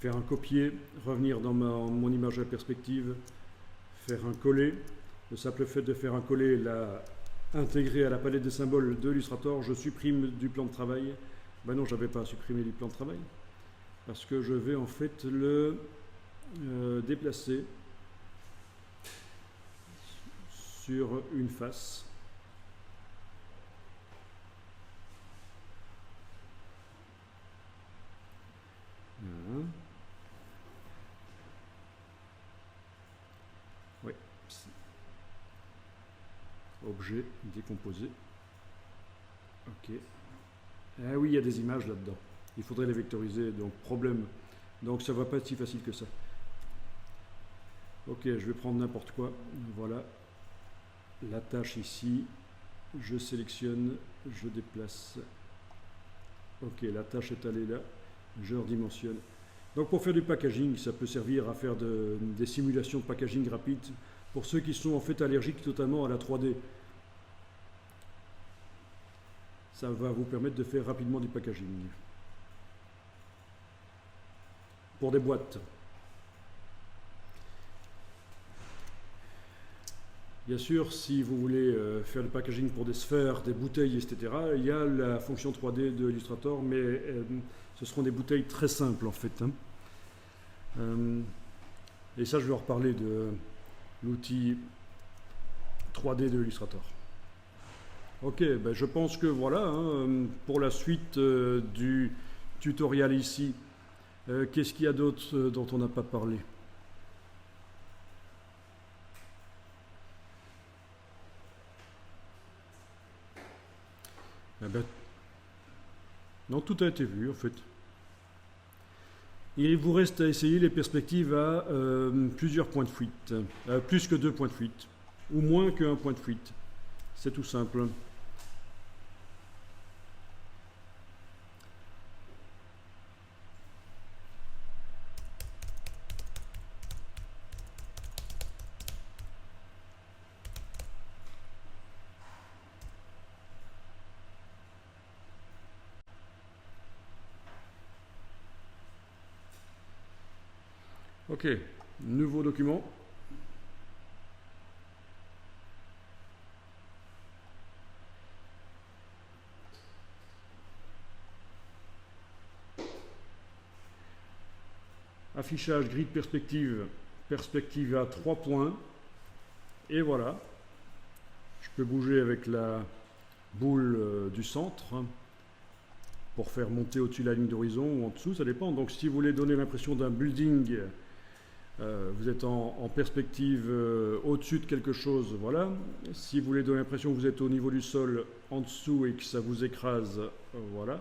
S1: faire un copier, revenir dans mon image à perspective, faire un coller. Le simple fait de faire un coller, intégrer à la palette des symboles de Illustrator, je supprime du plan de travail. Ben non, je n'avais pas à supprimer du plan de travail, parce que je vais en fait le déplacer sur une face. Voilà. Oui. Objet décomposé. Ok. Ah oui, il y a des images là-dedans. Il faudrait les vectoriser, donc problème. Donc ça va pas être si facile que ça. Ok, je vais prendre n'importe quoi. Voilà. La tâche ici. Je sélectionne, je déplace. Ok, la tâche est allée là. Je redimensionne. Donc pour faire du packaging, ça peut servir à faire des simulations de packaging rapides pour ceux qui sont en fait allergiques totalement à la 3D. Ça va vous permettre de faire rapidement du packaging. Pour des boîtes. Bien sûr, si vous voulez faire le packaging pour des sphères, des bouteilles, etc., il y a la fonction 3D de Illustrator, mais ce seront des bouteilles très simples en fait. Hein. Et ça, je vais en reparler de l'outil 3D de Illustrator. Ok, ben je pense que voilà, hein, pour la suite du tutoriel ici, qu'est-ce qu'il y a d'autre dont on n'a pas parlé? Eh ben, non, tout a été vu en fait. Il vous reste à essayer les perspectives à plusieurs points de fuite, plus que 2 points de fuite, ou moins qu'un point de fuite. C'est tout simple. Ok, nouveau document. Affichage grid perspective, perspective à 3 points. Et voilà. Je peux bouger avec la boule du centre pour faire monter au-dessus de la ligne d'horizon ou en dessous, ça dépend. Donc si vous voulez donner l'impression d'un building, vous êtes en perspective au-dessus de quelque chose, voilà. Si vous voulez donner l'impression que vous êtes au niveau du sol en dessous et que ça vous écrase, voilà.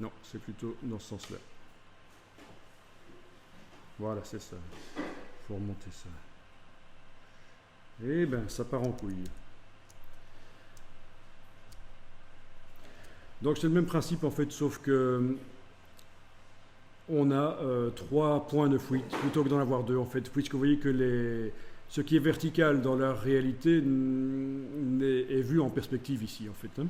S1: Non, c'est plutôt dans ce sens-là. Voilà, c'est ça. Il faut remonter ça. Eh ben, ça part en couille. Donc c'est le même principe en fait, sauf que on a 3 points de fuite plutôt que d'en avoir 2 en fait, puisque vous voyez que ce qui est vertical dans la réalité est vu en perspective ici en fait. Hein.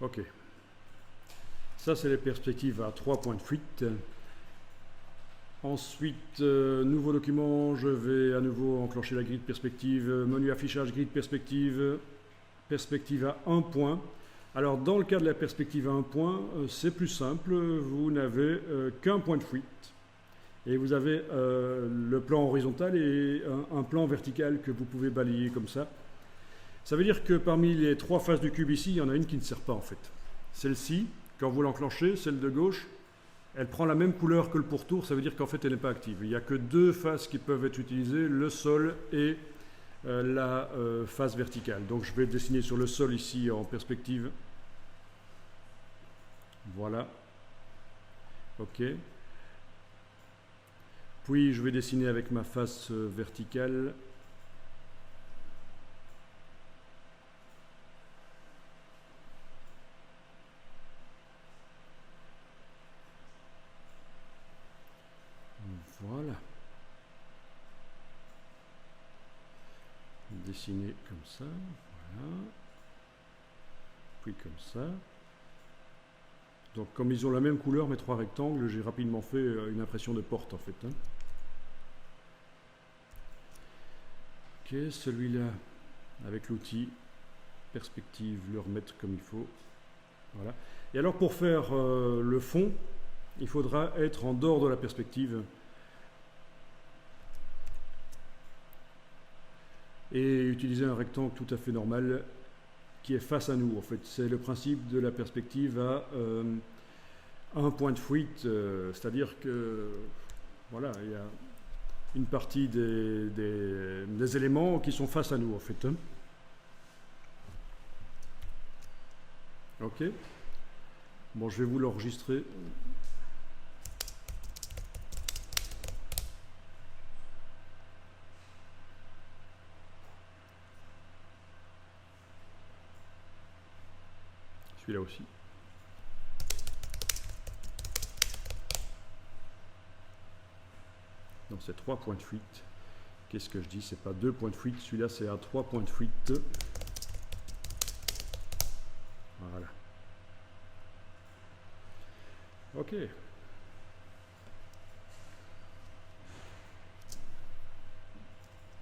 S1: Ok. Ça, c'est les perspectives à 3 points de fuite. Ensuite, nouveau document, je vais à nouveau enclencher la grille de perspective, menu affichage, grille de perspective, perspective à 1 point. Alors, dans le cas de la perspective à 1 point, c'est plus simple, vous n'avez qu'un point de fuite. Et vous avez le plan horizontal et un plan vertical que vous pouvez balayer comme ça. Ça veut dire que parmi les 3 faces du cube ici, il y en a une qui ne sert pas en fait. Celle-ci, quand vous l'enclenchez, celle de gauche, elle prend la même couleur que le pourtour, ça veut dire qu'en fait elle n'est pas active. Il n'y a que 2 faces qui peuvent être utilisées, le sol et la face verticale. Donc je vais dessiner sur le sol ici en perspective. Voilà. Ok. Puis je vais dessiner avec ma face verticale. Voilà. dessiner comme ça, voilà. Puis comme ça. Donc comme ils ont la même couleur, mes 3 rectangles, j'ai rapidement fait une impression de porte en fait. Hein. Ok, celui-là, avec l'outil perspective, le remettre comme il faut. Voilà. Et alors pour faire le fond, il faudra être en dehors de la perspective. Et utiliser un rectangle tout à fait normal qui est face à nous. En fait, c'est le principe de la perspective à un point de fuite, c'est-à-dire que voilà, il y a une partie des éléments qui sont face à nous en fait. Hein. Ok. Bon, je vais vous l'enregistrer. Celui-là aussi. Donc c'est 3 points de fuite. Qu'est-ce que je dis? C'est pas 2 points de fuite. Celui-là c'est à 3 points de fuite. Voilà. Ok.